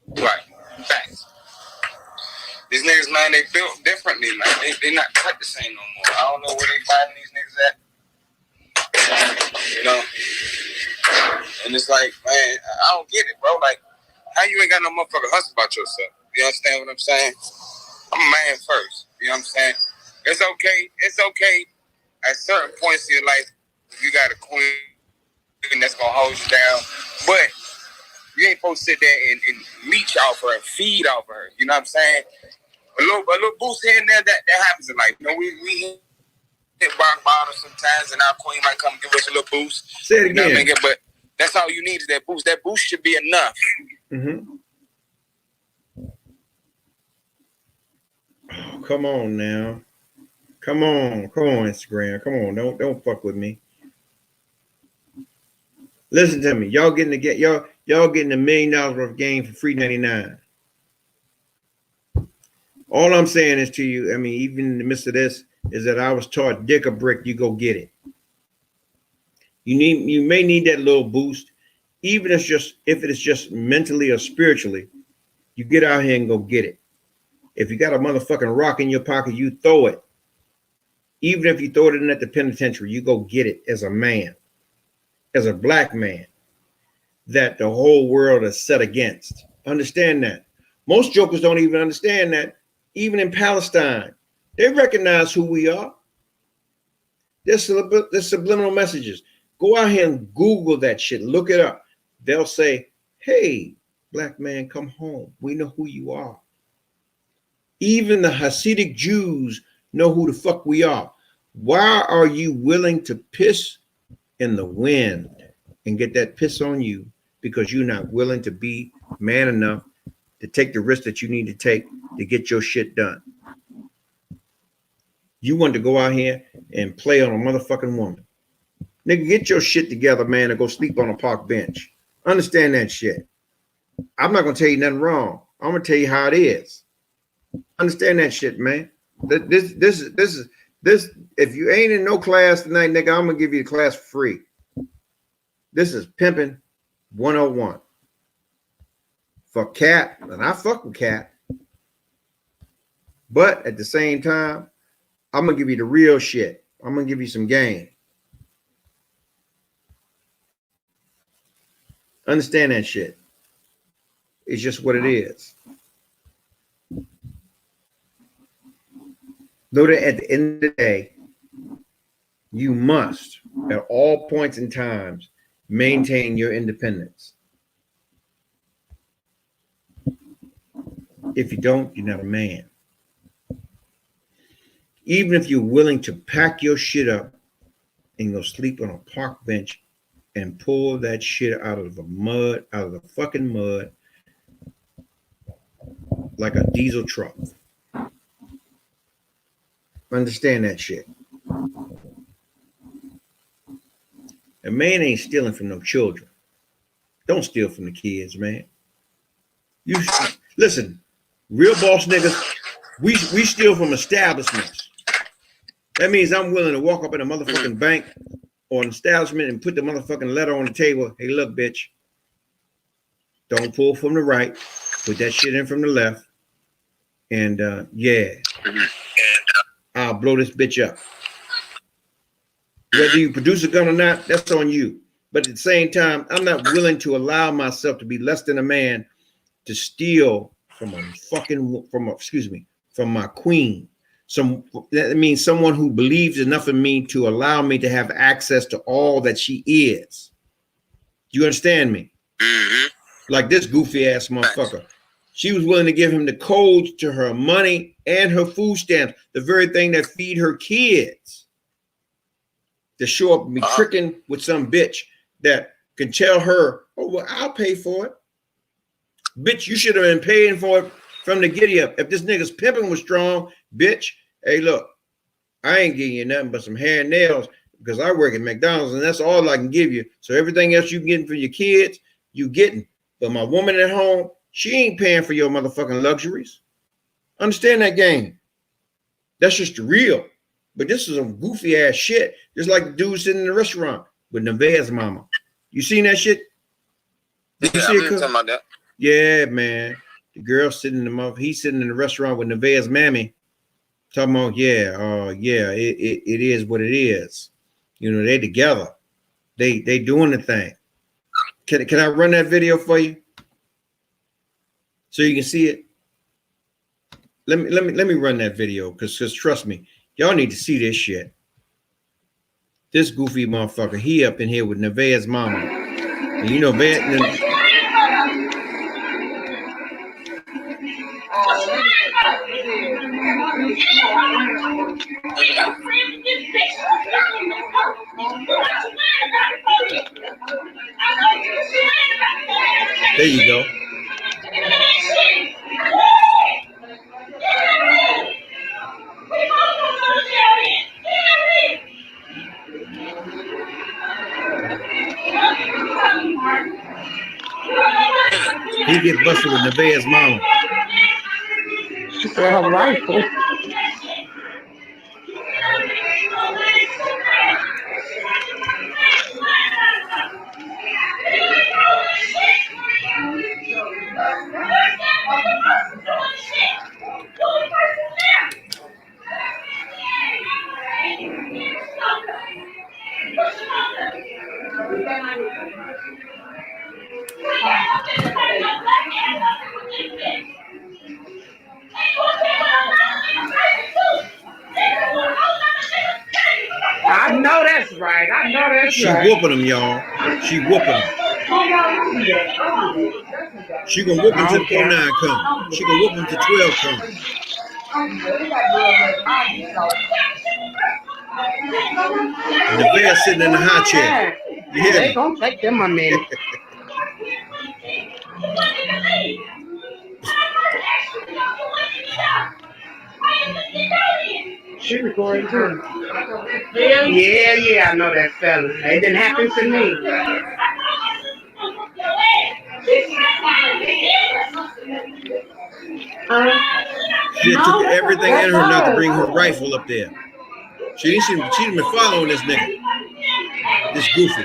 Right. Thanks. These niggas, man, they built differently, man. They not cut the same no more. I don't know where they fighting these niggas at. You know? And it's like, man, I don't get it, bro. Like, how you ain't got no motherfucker hustle about yourself? You understand what I'm saying? I'm a man first. You know what I'm saying? It's okay at certain points in your life you got a queen that's gonna hold you down, but you ain't supposed to sit there and leech off her, feed off her. You know what I'm saying? A little boost here and there, that happens in life. You know, we hit rock bottom sometimes, and our queen might come give us a little boost. Say it You know again. what I mean? But that's all you need is that boost. That boost should be enough. Mm-hmm. Oh, come on now. Come on, Instagram. Come on, don't fuck with me. Listen to me. Y'all getting $1 million worth of game for free 99. All I'm saying is to you, I mean, even in the midst of this, is that I was taught dick a brick, you go get it. You may need that little boost, even if it is just mentally or spiritually. You get out here and go get it. If you got a motherfucking rock in your pocket, you throw it. Even if you throw it in at the penitentiary, you go get it as a man, as a black man that the whole world is set against. Understand that. Most jokers don't even understand that. Even in Palestine, they recognize who we are. There's subliminal messages. Go out here and Google that shit. Look it up. They'll say, hey, black man, come home. We know who you are. Even the Hasidic Jews know who the fuck we are. Why are you willing to piss in the wind and get that piss on you? Because you're not willing to be man enough to take the risk that you need to take to get your shit done. You want to go out here and play on a motherfucking woman. Nigga, get your shit together, man, and go sleep on a park bench. Understand that shit. I'm not going to tell you nothing wrong. I'm going to tell you how it is. Understand that shit, man. This is if you ain't in no class tonight, nigga, I'm going to give you the class for free. This is Pimping 101. For Cat, and I fuck with Cat. But at the same time, I'm going to give you the real shit. I'm going to give you some game. Understand that shit. It's just what it is. Know that at the end of the day, you must, at all points in times, maintain your independence. If you don't, you're not a man. Even if you're willing to pack your shit up and go sleep on a park bench and pull that shit out of the fucking mud, like a diesel truck. Understand that shit. A man ain't stealing from no children. Don't steal from the kids, man. You listen, real boss niggas, we steal from establishments. That means I'm willing to walk up in a motherfucking bank or an establishment and put the motherfucking letter on the table. Hey, look, bitch. Don't pull from the right. Put that shit in from the left. And I'll blow this bitch up. Whether you produce a gun or not, that's on you. But at the same time, I'm not willing to allow myself to be less than a man to steal from my queen. That means someone who believes enough in me to allow me to have access to all that she is. Do you understand me? Mm-hmm. Like this goofy ass motherfucker. She was willing to give him the codes to her money and her food stamps, the very thing that feed her kids, to show up and be tricking with some bitch that can tell her, oh, well, I'll pay for it. Bitch, you should have been paying for it from the giddy up. If this nigga's pimping was strong, bitch, hey, look, I ain't giving you nothing but some hair and nails because I work at McDonald's and that's all I can give you. So everything else you can get for your kids, you getting. But my woman at home, she ain't paying for your motherfucking luxuries. Understand that game. That's just real. But this is some goofy ass shit. Just like the dude sitting in the restaurant with Nevaeh's mama. You seen that shit? Did you see it? Talking about that. Yeah, man. The girl sitting in he's sitting in the restaurant with Nevaeh's mammy. Talking about, it is what it is. You know, they together. They doing the thing. Can I run that video for you? So you can see it. Let me run that video because trust me, y'all need to see this shit. This goofy motherfucker, he up in here with Nevaeh's mama. And you know, there you go. He get busted with Nevaeh's mama. She said her rifle. I know that's right. I know that's she right. She whooping him, y'all. She whooping him. She gonna whoop him till 09 come. She gonna whoop him till 12 come. Nevaeh sitting in the high chair. Yeah. They gonna take them a minute. She recording too. Yeah, I know that fella. It didn't happen to me. She took everything in her not to bring her rifle up there. She didn't been following this nigga. This Goofy.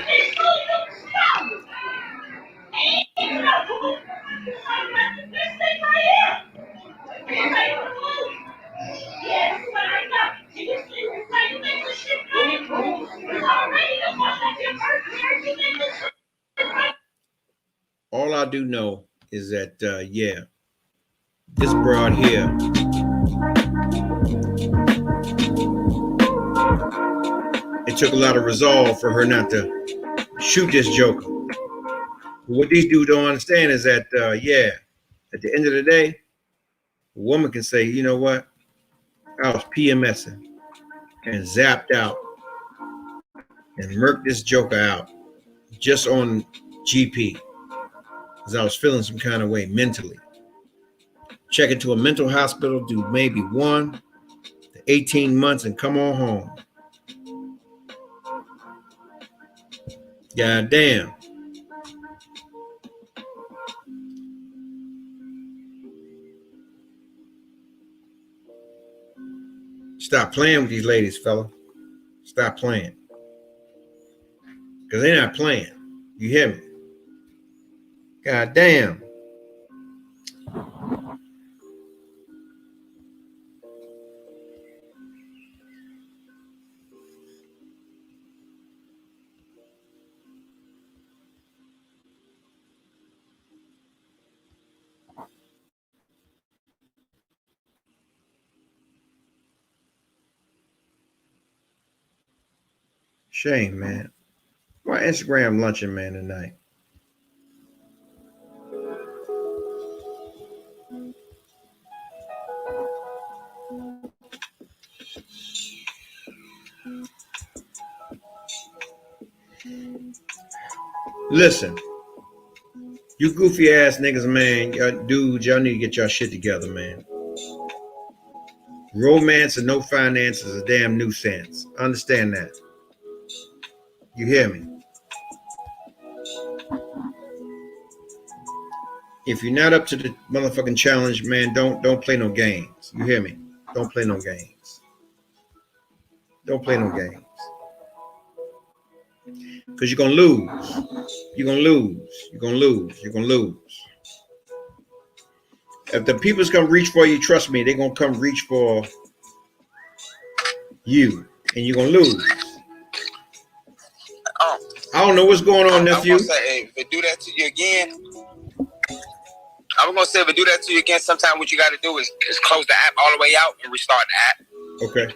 All I do know is that, yeah, this broad here, it took a lot of resolve for her not to shoot this joker. What these dudes don't understand is that, yeah, at the end of the day, a woman can say, you know what? I was PMSing and zapped out and murked this joker out just on GP because I was feeling some kind of way mentally. Check into a mental hospital, do maybe 1 to 18 months and come on home. God damn. Stop playing with these ladies, fella. Stop playing. Because they're not playing. You hear me? God damn. Shame, man. Why Instagram luncheon, man, tonight? Listen, you goofy ass niggas, man, y'all dudes, y'all need to get y'all shit together, man. Romance and no finance is a damn nuisance. Understand that. You hear me? If you're not up to the motherfucking challenge, man, don't play no games. You hear me? Don't play no games. Don't play no games. Because you're going to lose. You're going to lose. You're going to lose. You're going to lose. If the people's come reach for you, trust me, they're going to come reach for you. And you're going to lose. I don't know what's going on, nephew. I'm gonna say, hey, if it do that to you again, I'm gonna say if it do that to you again, sometimes what you got to do is close the app all the way out and restart the app. Okay.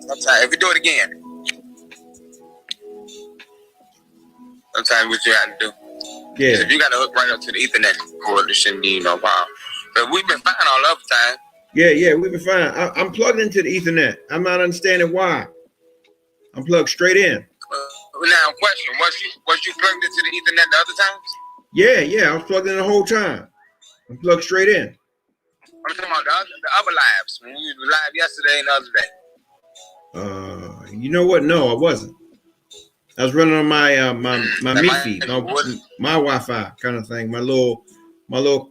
Sometimes if you do it again, sometimes what you have to do. Yeah. If you got to hook right up to the Ethernet cord, it shouldn't be no problem. But we've been fine all the other time. Yeah, we've been fine. I'm plugged into the Ethernet. I'm not understanding why. I'm plugged straight in. Now, question: was you plugged into the Ethernet the other times? Yeah, I was plugged in the whole time. I'm plugged straight in. I'm talking about the other lives when we were live yesterday and the other day. You know what? No, I wasn't. I was running on my my MiFi, my Wi-Fi kind of thing, my little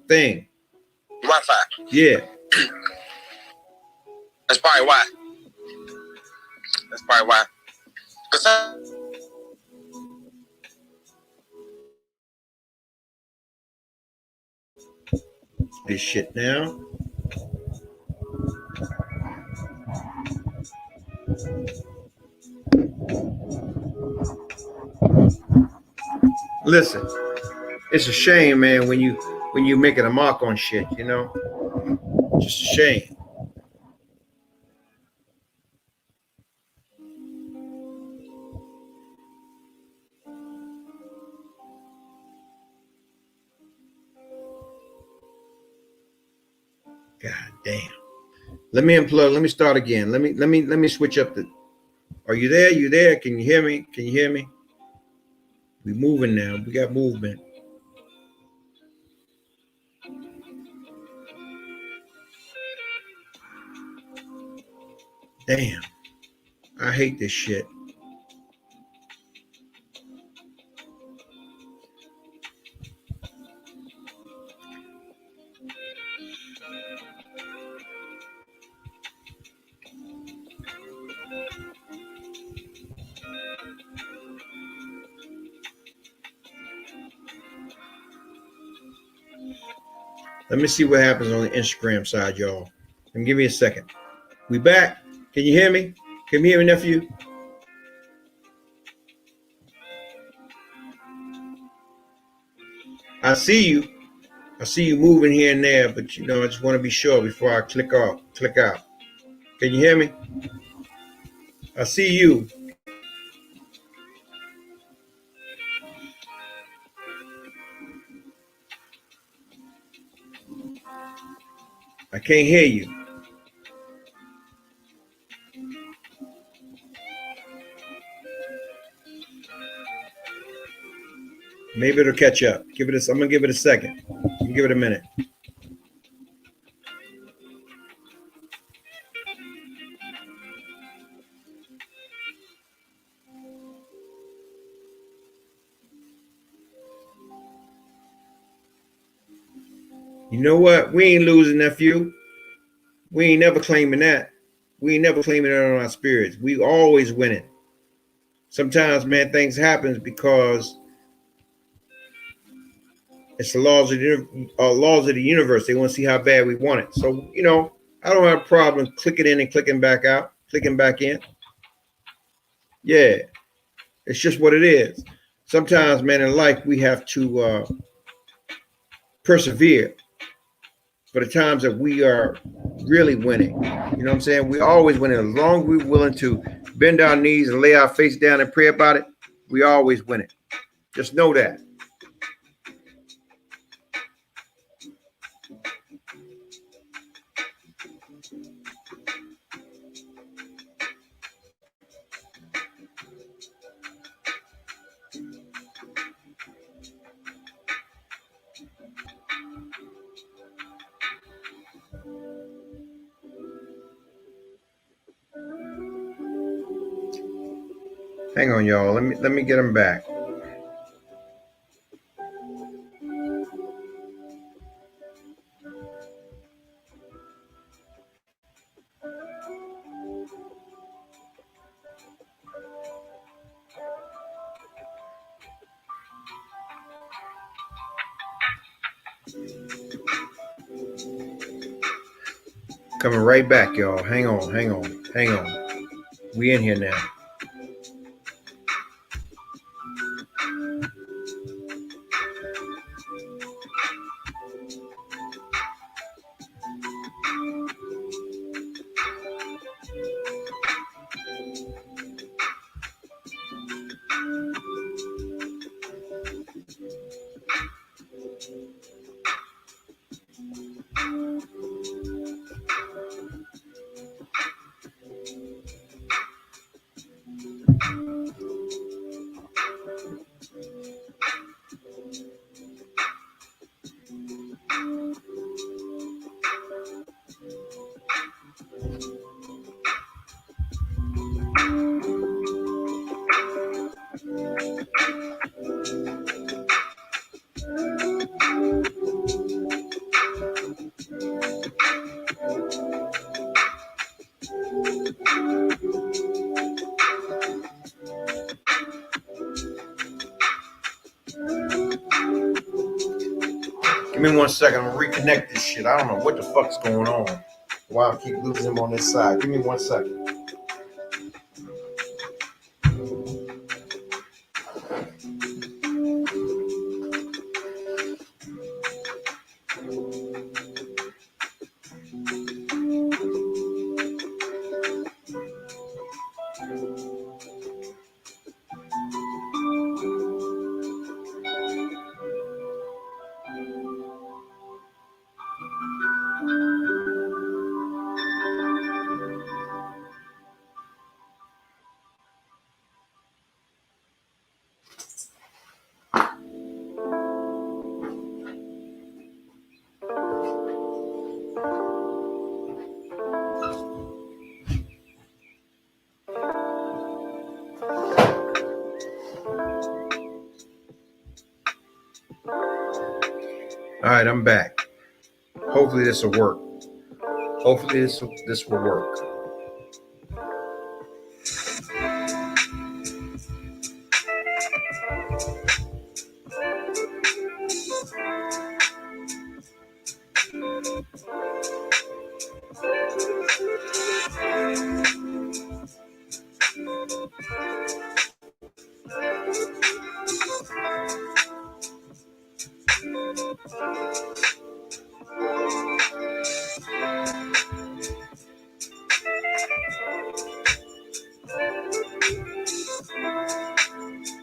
thing. Wi-Fi. Yeah. That's probably why. This shit now. Listen, it's a shame, man, when you making a mark on shit, you know? Just a shame. God damn. Let me unplug. Let me start again. Let me switch up the. Are you there? You there? Can you hear me? Can you hear me? We moving now. We got movement. Damn. I hate this shit. Let me see what happens on the Instagram side, y'all. And give me a second. We back. Can you hear me? Can you hear me, nephew? I see you. I see you moving here and there, but you know, I just want to be sure before I click out. Can you hear me? I see you. I can't hear you. Maybe it'll catch up. I'm gonna give it a second. Give it a minute. You know what? We ain't losing, nephew. We ain't never claiming that. We ain't never claiming it on our spirits. We always winning. Sometimes, man, things happen because it's the laws of the universe. They want to see how bad we want it. So, you know, I don't have a problem clicking in and clicking back out, clicking back in. Yeah, it's just what it is. Sometimes, man, in life, we have to persevere for the times that we are really winning. You know what I'm saying? We always winning. As long as we're willing to bend our knees and lay our face down and pray about it, we always win it. Just know that. Hang on, y'all. Let me get them back. Coming right back, y'all. Hang on. We in here now. Give me 1 second. I'm gonna reconnect this shit. I don't know what the fuck's going on. Why I keep losing him on this side. Give me 1 second. All right, I'm back. Hopefully this will work. Hopefully this will work.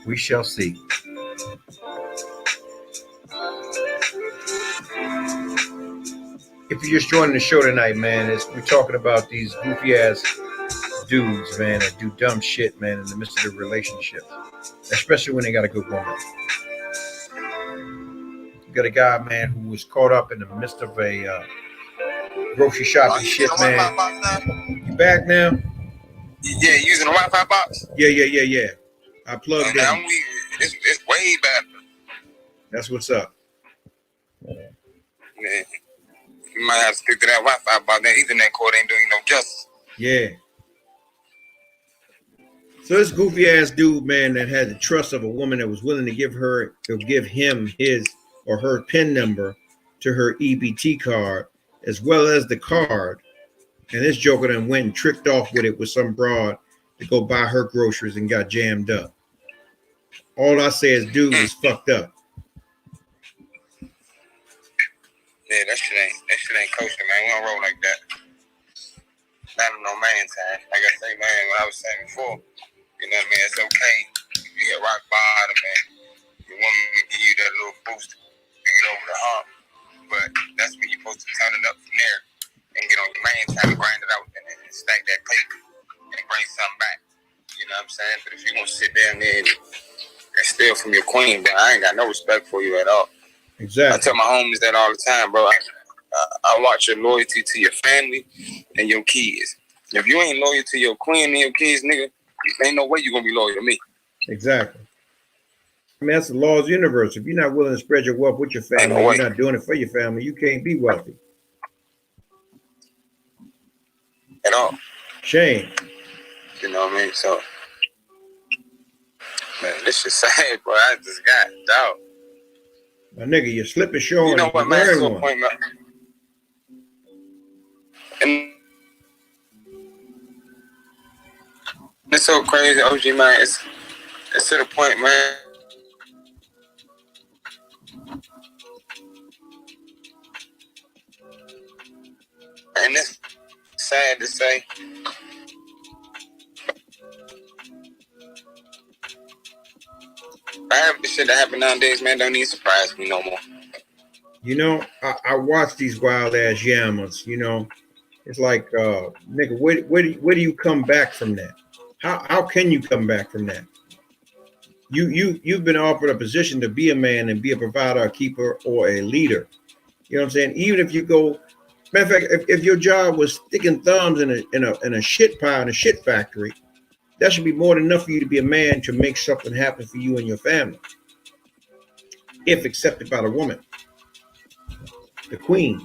We shall see. If you're just joining the show tonight, man, we're talking about these goofy ass dudes, man, that do dumb shit, man, in the midst of their relationships, especially when they got a good woman. You got a guy, man, who was caught up in the midst of a grocery shopping shit, man. You back now? Yeah, using a Wi-Fi box? Yeah. I plugged in. Now it's way better. That's what's up. Yeah. You might have to stick to that Wi-Fi box. That Ethernet cord ain't doing no justice. Yeah. So this goofy ass dude, man, that had the trust of a woman that was willing to give him his or her PIN number to her EBT card, as well as the card. And this joker then went and tricked off with it with some broad to go buy her groceries and got jammed up. All I say is, dude is fucked up. Yeah, that shit ain't kosher, man. We don't roll like that. Not on no man time. Like I say, man, what I was saying before, you know what I mean? It's okay if you get rock bottom, man. Your woman will give you that little boost to get over the hump. But that's when you're supposed to turn it up from there and get on your man time to grind it out and then stack that paper and bring something back. You know what I'm saying? But if you gonna sit down there and steal from your queen, then I ain't got no respect for you at all. Exactly. I tell my homies that all the time, bro. I watch your loyalty to your family and your kids. If you ain't loyal to your queen and your kids, nigga, ain't no way you gonna be loyal to me. Exactly. I mean, that's the laws of the universe. If you're not willing to spread your wealth with your family, you're not doing it for your family, you can't be wealthy. At all. Shame. You know what I mean? So, man, this is sad, bro. I just got dog. My nigga, your slip is showing. You know what, man? To a point, man. And it's so crazy, OG, man. It's to the point, man. And it's sad to say. I have the shit that happen nowadays, man, don't even surprise me no more. You know, I watch these wild ass yamas, you know. It's like, nigga, where do you come back from that? How can you come back from that? You've been offered a position to be a man and be a provider, a keeper, or a leader. You know what I'm saying? Even if you go Matter of fact, if your job was sticking thumbs in a shit pile in a shit factory, that should be more than enough for you to be a man to make something happen for you and your family, if accepted by the woman, the queen.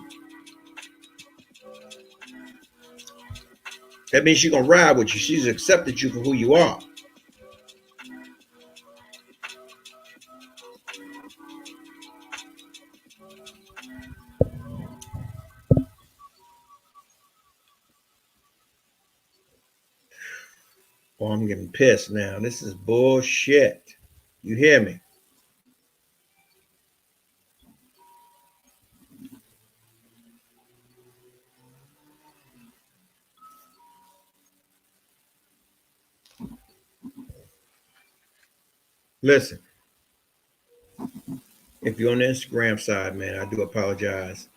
That means she's gonna ride with you. She's accepted you for who you are. Oh, I'm getting pissed now. This is bullshit. You hear me? Listen, if you're on the Instagram side, man, I do apologize.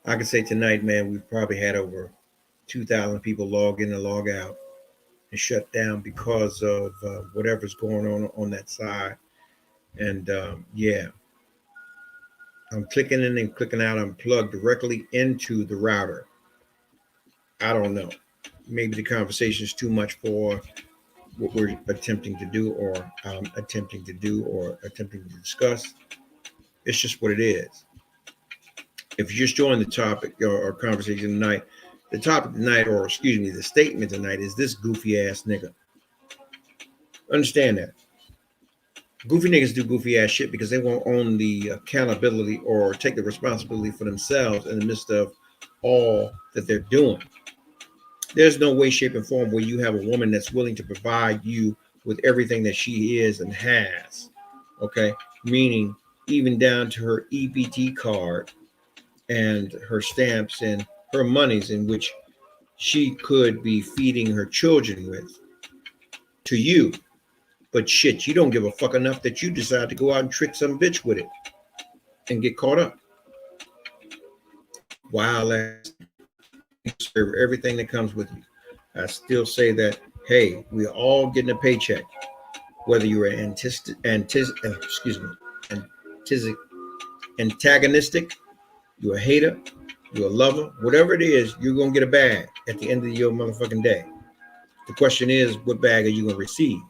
I can say tonight, man, we've probably had over 2,000 people log in and log out and shut down because of whatever's going on that side. And yeah, I'm clicking in and clicking out. I'm plugged directly into the router. I don't know. Maybe the conversation is too much for what we're attempting to do or attempting to discuss. It's just what it is. If you just join the topic or conversation tonight, the topic tonight, or excuse me, the statement tonight is this goofy ass nigga. Understand that. Goofy niggas do goofy ass shit because they won't own the accountability or take the responsibility for themselves in the midst of all that they're doing. There's no way, shape, and form where you have a woman that's willing to provide you with everything that she is and has. Okay? Meaning even down to her EBT card and her stamps and her monies in which she could be feeding her children with to you. But shit, you don't give a fuck enough that you decide to go out and trick some bitch with it and get caught up. Wild ass, serve everything that comes with you. I still say that, hey, we're all getting a paycheck, whether you're antagonistic, you're a hater, you're a lover, whatever it is, you're going to get a bag at the end of your motherfucking day. The question is, what bag are you going to receive?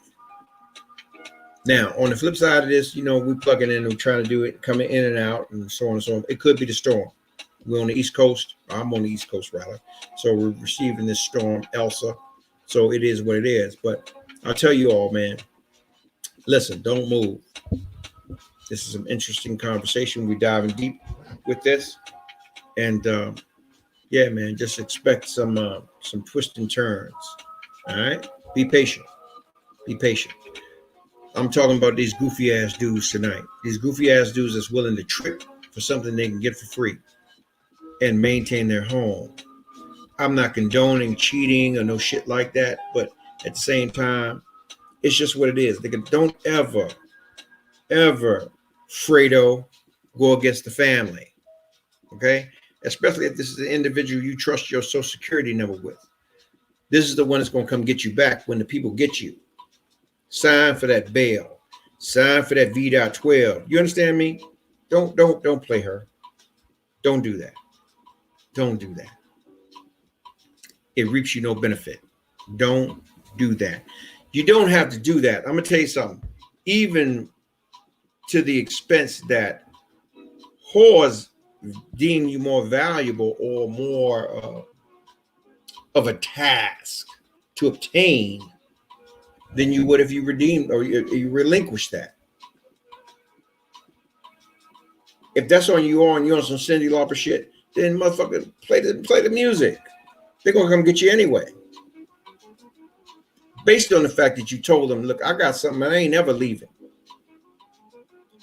Now, on the flip side of this, you know, we're plugging in and trying to do it, coming in and out and so on and so on. It could be the storm. We're on the East Coast. I'm on the East Coast, rather. So we're receiving this storm, Elsa. So it is what it is. But I'll tell you all, man, listen, don't move. This is an interesting conversation. We're diving deep with this. And yeah, man, just expect some twists and turns. All right? Be patient. Be patient. I'm talking about these goofy ass dudes tonight. These goofy ass dudes that's willing to trick for something they can get for free and maintain their home. I'm not condoning cheating or no shit like that, but at the same time, it's just what it is. Don't ever, Fredo, go against the family. Okay? Especially if this is the individual you trust your social security number with. This is the one that's going to come get you back when the people get you. Sign for that bail. Sign for that V.12. You understand me? Don't play her. Don't do that. Don't do that. It reaps you no benefit. Don't do that. You don't have to do that. I'm going to tell you something. Even to the expense that whores deem you more valuable or more of a task to obtain than you would if you redeemed or you relinquished that. If that's on you on some Cyndi Lauper shit, then motherfucker play the music. They're gonna come get you anyway. Based on the fact that you told them, look, I got something, I ain't ever leaving.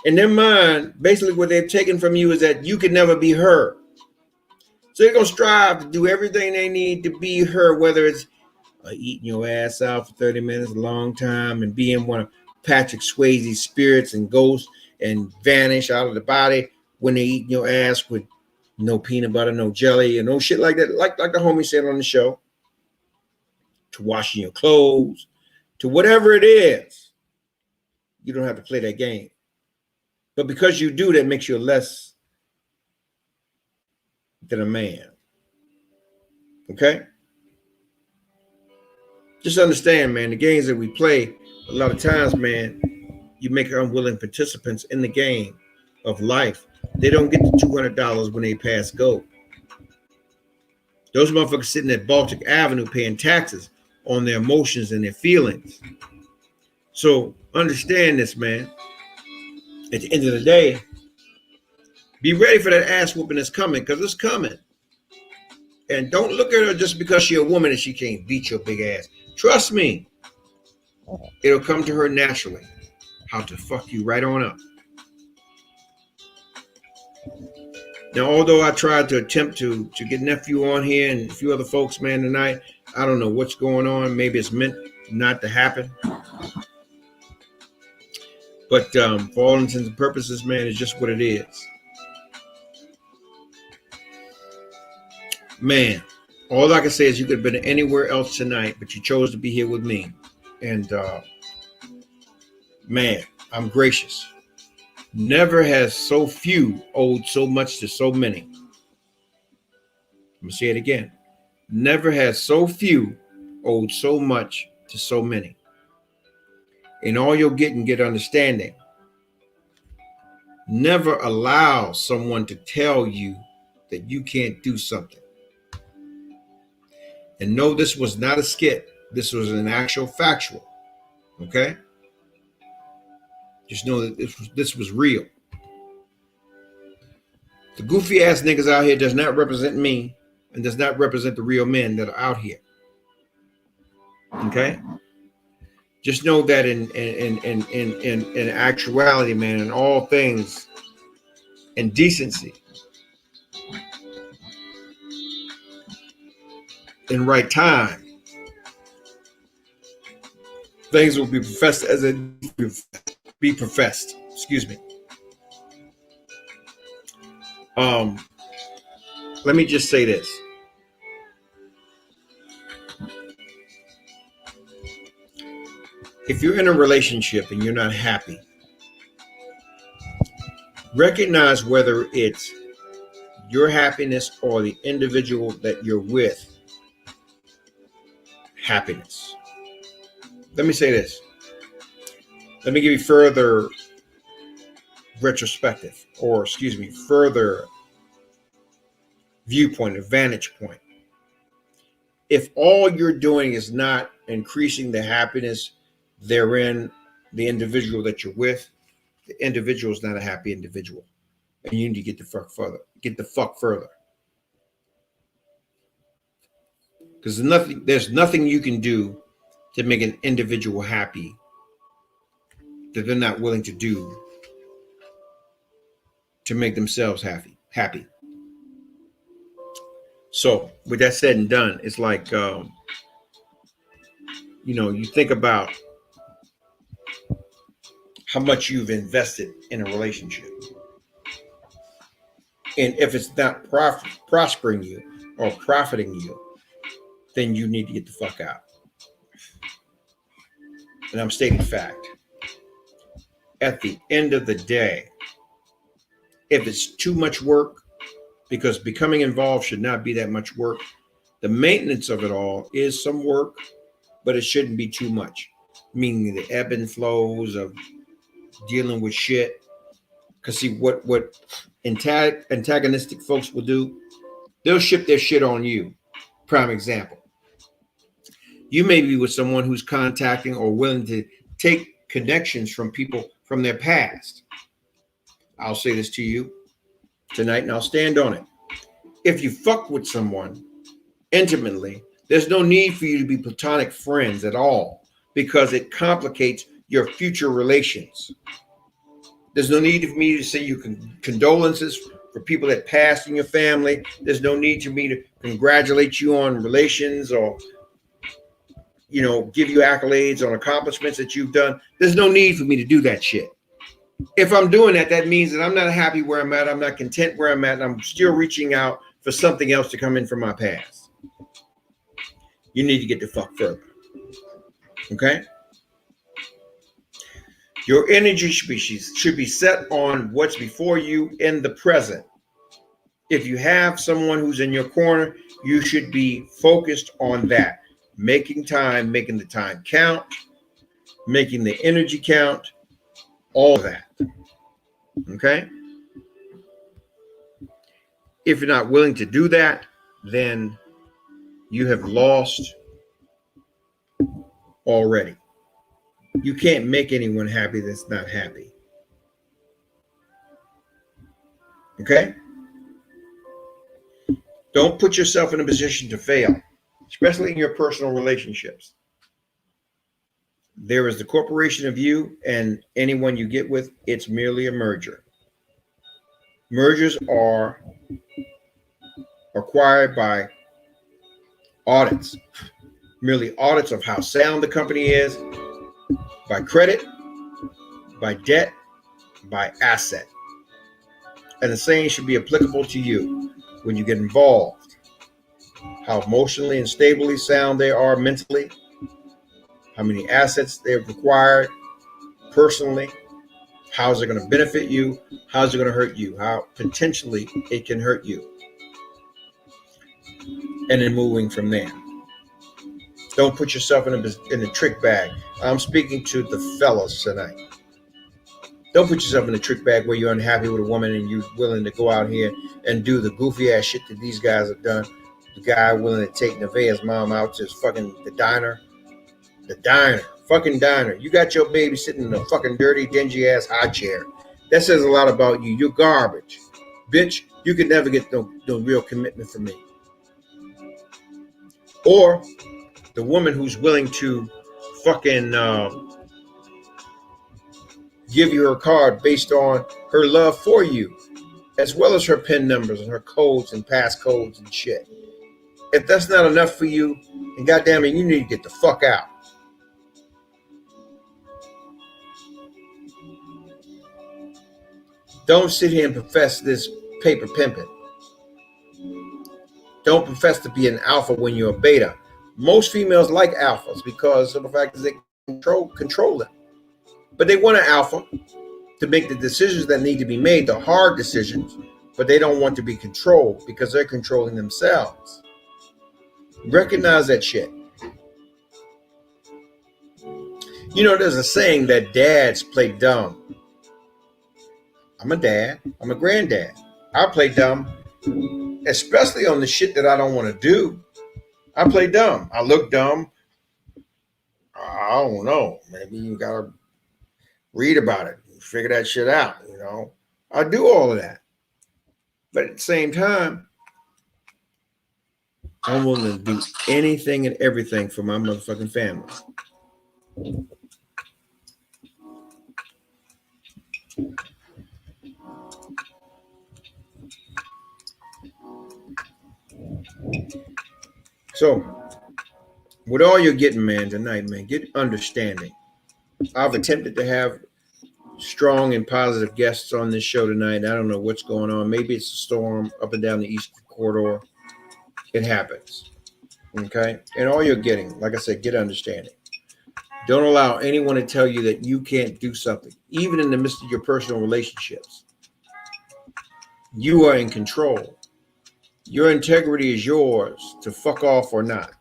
In their mind, basically what they've taken from you is that you can never be her. So they're gonna strive to do everything they need to be her, whether it's eating your ass out for 30 minutes, a long time, and being one of Patrick Swayze's spirits and ghosts and vanish out of the body when they eating your ass with no peanut butter, no jelly, and no shit like that. Like the homie said on the show, to washing your clothes, to whatever it is. You don't have to play that game. But because you do, that makes you less than a man. Okay? Just understand, man, the games that we play, a lot of times, man, you make unwilling participants in the game of life. They don't get the $200 when they pass go. Those motherfuckers sitting at Baltic Avenue paying taxes on their emotions and their feelings. So understand this, man. At the end of the day, be ready for that ass whooping that's coming, because it's coming. And don't look at her just because she's a woman and she can't beat your big ass. Trust me, it'll come to her naturally how to fuck you right on up. Now, although I tried to attempt to get nephew on here and a few other folks, man, tonight, I don't know what's going on. Maybe it's meant not to happen. But for all intents and purposes, man, it's just what it is. Man, all I can say is you could have been anywhere else tonight, but you chose to be here with me. And man, I'm gracious. Never has so few owed so much to so many. I'm going to say it again. Never has so few owed so much to so many. In all you'll get and get understanding. Never allow someone to tell you that you can't do something. And no, this was not a skit. This was an actual factual. Okay? Just know that this was real. The goofy ass niggas out here does not represent me and does not represent the real men that are out here. Okay? Just know that in actuality, man, in all things, in decency, in right time, things will be professed as it be professed. Excuse me. Let me just say this. If you're in a relationship and you're not happy, recognize whether it's your happiness or the individual that you're with happiness. Let me say this. Let me give you further retrospective, or excuse me, further viewpoint, a vantage point. If all you're doing is not increasing the happiness therein, the individual that you're with, the individual is not a happy individual. And you need to get the fuck further. Get the fuck further. Because there's nothing you can do to make an individual happy that they're not willing to do to make themselves happy. So with that said and done, it's like, you think about how much you've invested in a relationship. And if it's not prospering you or profiting you, then you need to get the fuck out. And I'm stating fact. At the end of the day, if it's too much work, because becoming involved should not be that much work, the maintenance of it all is some work, but it shouldn't be too much. Meaning the ebb and flows of dealing with shit. Because see, what antagonistic folks will do, they'll ship their shit on you. Prime example. You may be with someone who's contacting or willing to take connections from people from their past. I'll say this to you tonight, and I'll stand on it. If you fuck with someone intimately, there's no need for you to be platonic friends at all, because it complicates your future relations. There's no need for me to say you condolences for people that passed in your family. There's no need for me to congratulate you on relations or, give you accolades on accomplishments that you've done. There's no need for me to do that shit. If I'm doing that, that means that I'm not happy where I'm at. I'm not content where I'm at. And I'm still reaching out for something else to come in from my past. You need to get the fuck further. Okay? Your energy should be set on what's before you in the present. If you have someone who's in your corner You should be focused on that. Making time, making the time count, making the energy count, all of that. Okay? If you're not willing to do that, then you have lost already. You can't make anyone happy that's not happy. Okay? Don't put yourself in a position to fail, especially in your personal relationships. There is the corporation of you and anyone you get with. It's merely a merger. Mergers are acquired by audits, merely audits of how sound the company is, by credit, by debt, by asset. And the same should be applicable to you when you get involved. How emotionally and stably sound they are mentally, how many assets they've acquired personally, how is it going to benefit you, how is it going to hurt you, how potentially it can hurt you. And then moving from there. Don't put yourself in a trick bag. I'm speaking to the fellas tonight. Don't put yourself in a trick bag where you're unhappy with a woman and you're willing to go out here and do the goofy ass shit that these guys have done. The guy willing to take Nevaeh's mom out to his fucking the diner. Fucking diner. You got your baby sitting in a fucking dirty, dingy ass high chair. That says a lot about you. You're garbage. Bitch, you can never get no real commitment from me. Or the woman who's willing to fucking give you her card based on her love for you, as well as her PIN numbers and her codes and passcodes and shit. If that's not enough for you, then goddamn it, you need to get the fuck out. Don't sit here and profess this paper pimping. Don't profess to be an alpha when you're a beta. Most females like alphas because of the fact that they control them. But they want an alpha to make the decisions that need to be made, the hard decisions, but they don't want to be controlled because they're controlling themselves. Recognize that shit. You know, there's a saying that dads play dumb. I'm a dad. I'm a granddad. I play dumb, especially on the shit that I don't want to do. I play dumb. I look dumb. I don't know. Maybe you gotta read about it, figure that shit out, you know. I do all of that. But at the same time, I'm willing to do anything and everything for my motherfucking family. So, with all you're getting, man, tonight, man, get understanding. I've attempted to have strong and positive guests on this show tonight. I don't know what's going on. Maybe it's a storm up and down the eastern corridor. It happens. Okay? And all you're getting, like I said, get understanding. Don't allow anyone to tell you that you can't do something, even in the midst of your personal relationships. You are in control. Your integrity is yours to fuck off or not.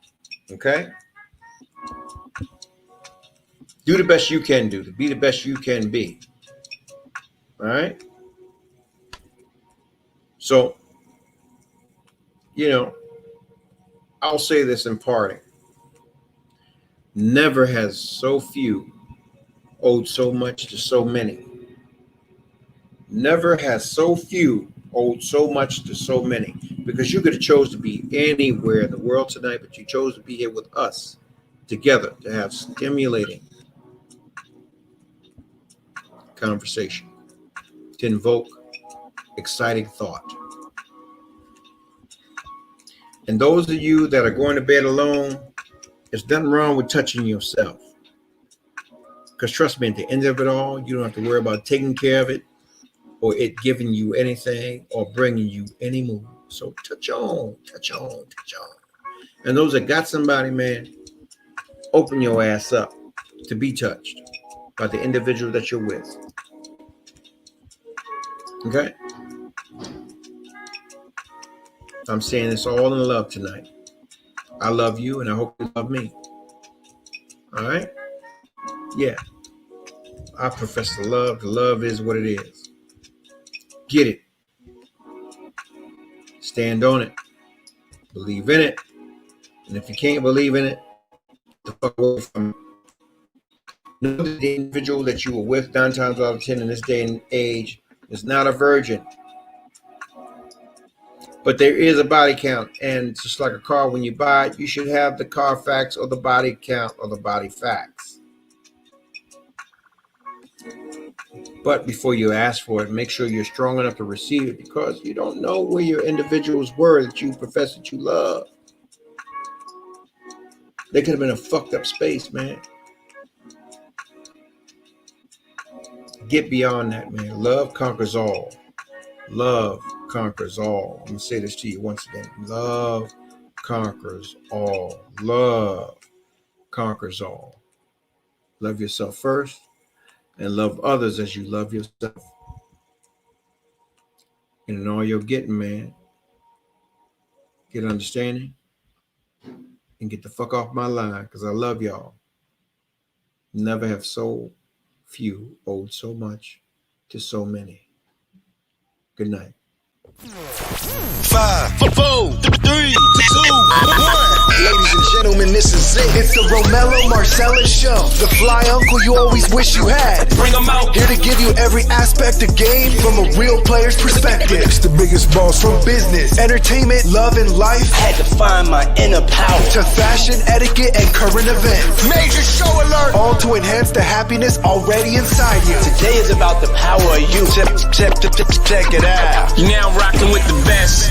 Okay? Do the best you can do to be the best you can be. All right? So, you know, I'll say this in parting. Never has so few owed so much to so many. Never has so few owed so much to so many. Because you could have chose to be anywhere in the world tonight, but you chose to be here with us together to have stimulating conversation, to invoke exciting thought. And those of you that are going to bed alone, there's nothing wrong with touching yourself. Because trust me, at the end of it all, you don't have to worry about taking care of it or it giving you anything or bringing you any more. So touch on. And those that got somebody, man, open your ass up to be touched by the individual that you're with. Okay? I'm saying this all in love tonight. I love you, and I hope you love me. All right? Yeah. I profess the love. The love is what it is. Get it. Stand on it. Believe in it. And if you can't believe in it, get the fuck away from it. Know that the individual that you were with 9 times out of 10 in this day and age is not a virgin. But there is a body count. And just like a car, when you buy it, you should have the Carfax or the body count or the body facts. But before you ask for it, make sure you're strong enough to receive it, because you don't know where your individuals were that you profess that you love. They could have been a fucked up space, man. Get beyond that, man. Love conquers all. Love conquers all. I'm going to say this to you once again. Love conquers all. Love conquers all. Love yourself first and love others as you love yourself. And in all you're getting, man, get understanding and get the fuck off my line, because I love y'all. Never have so few owed so much to so many. Good night. 5, 4, 3, 2, 1. Ladies and gentlemen, this is it. It's the ROMELLO Marcellus show. The fly uncle you always wish you had. Bring them out. Here to give you every aspect of game from a real player's perspective. It's the biggest boss from business, entertainment, love, and life. Had to find my inner power. To fashion, etiquette, and current events. Major show alert! All to enhance the happiness already inside you. Today is about the power of you. Check it out. You're now rocking with the best.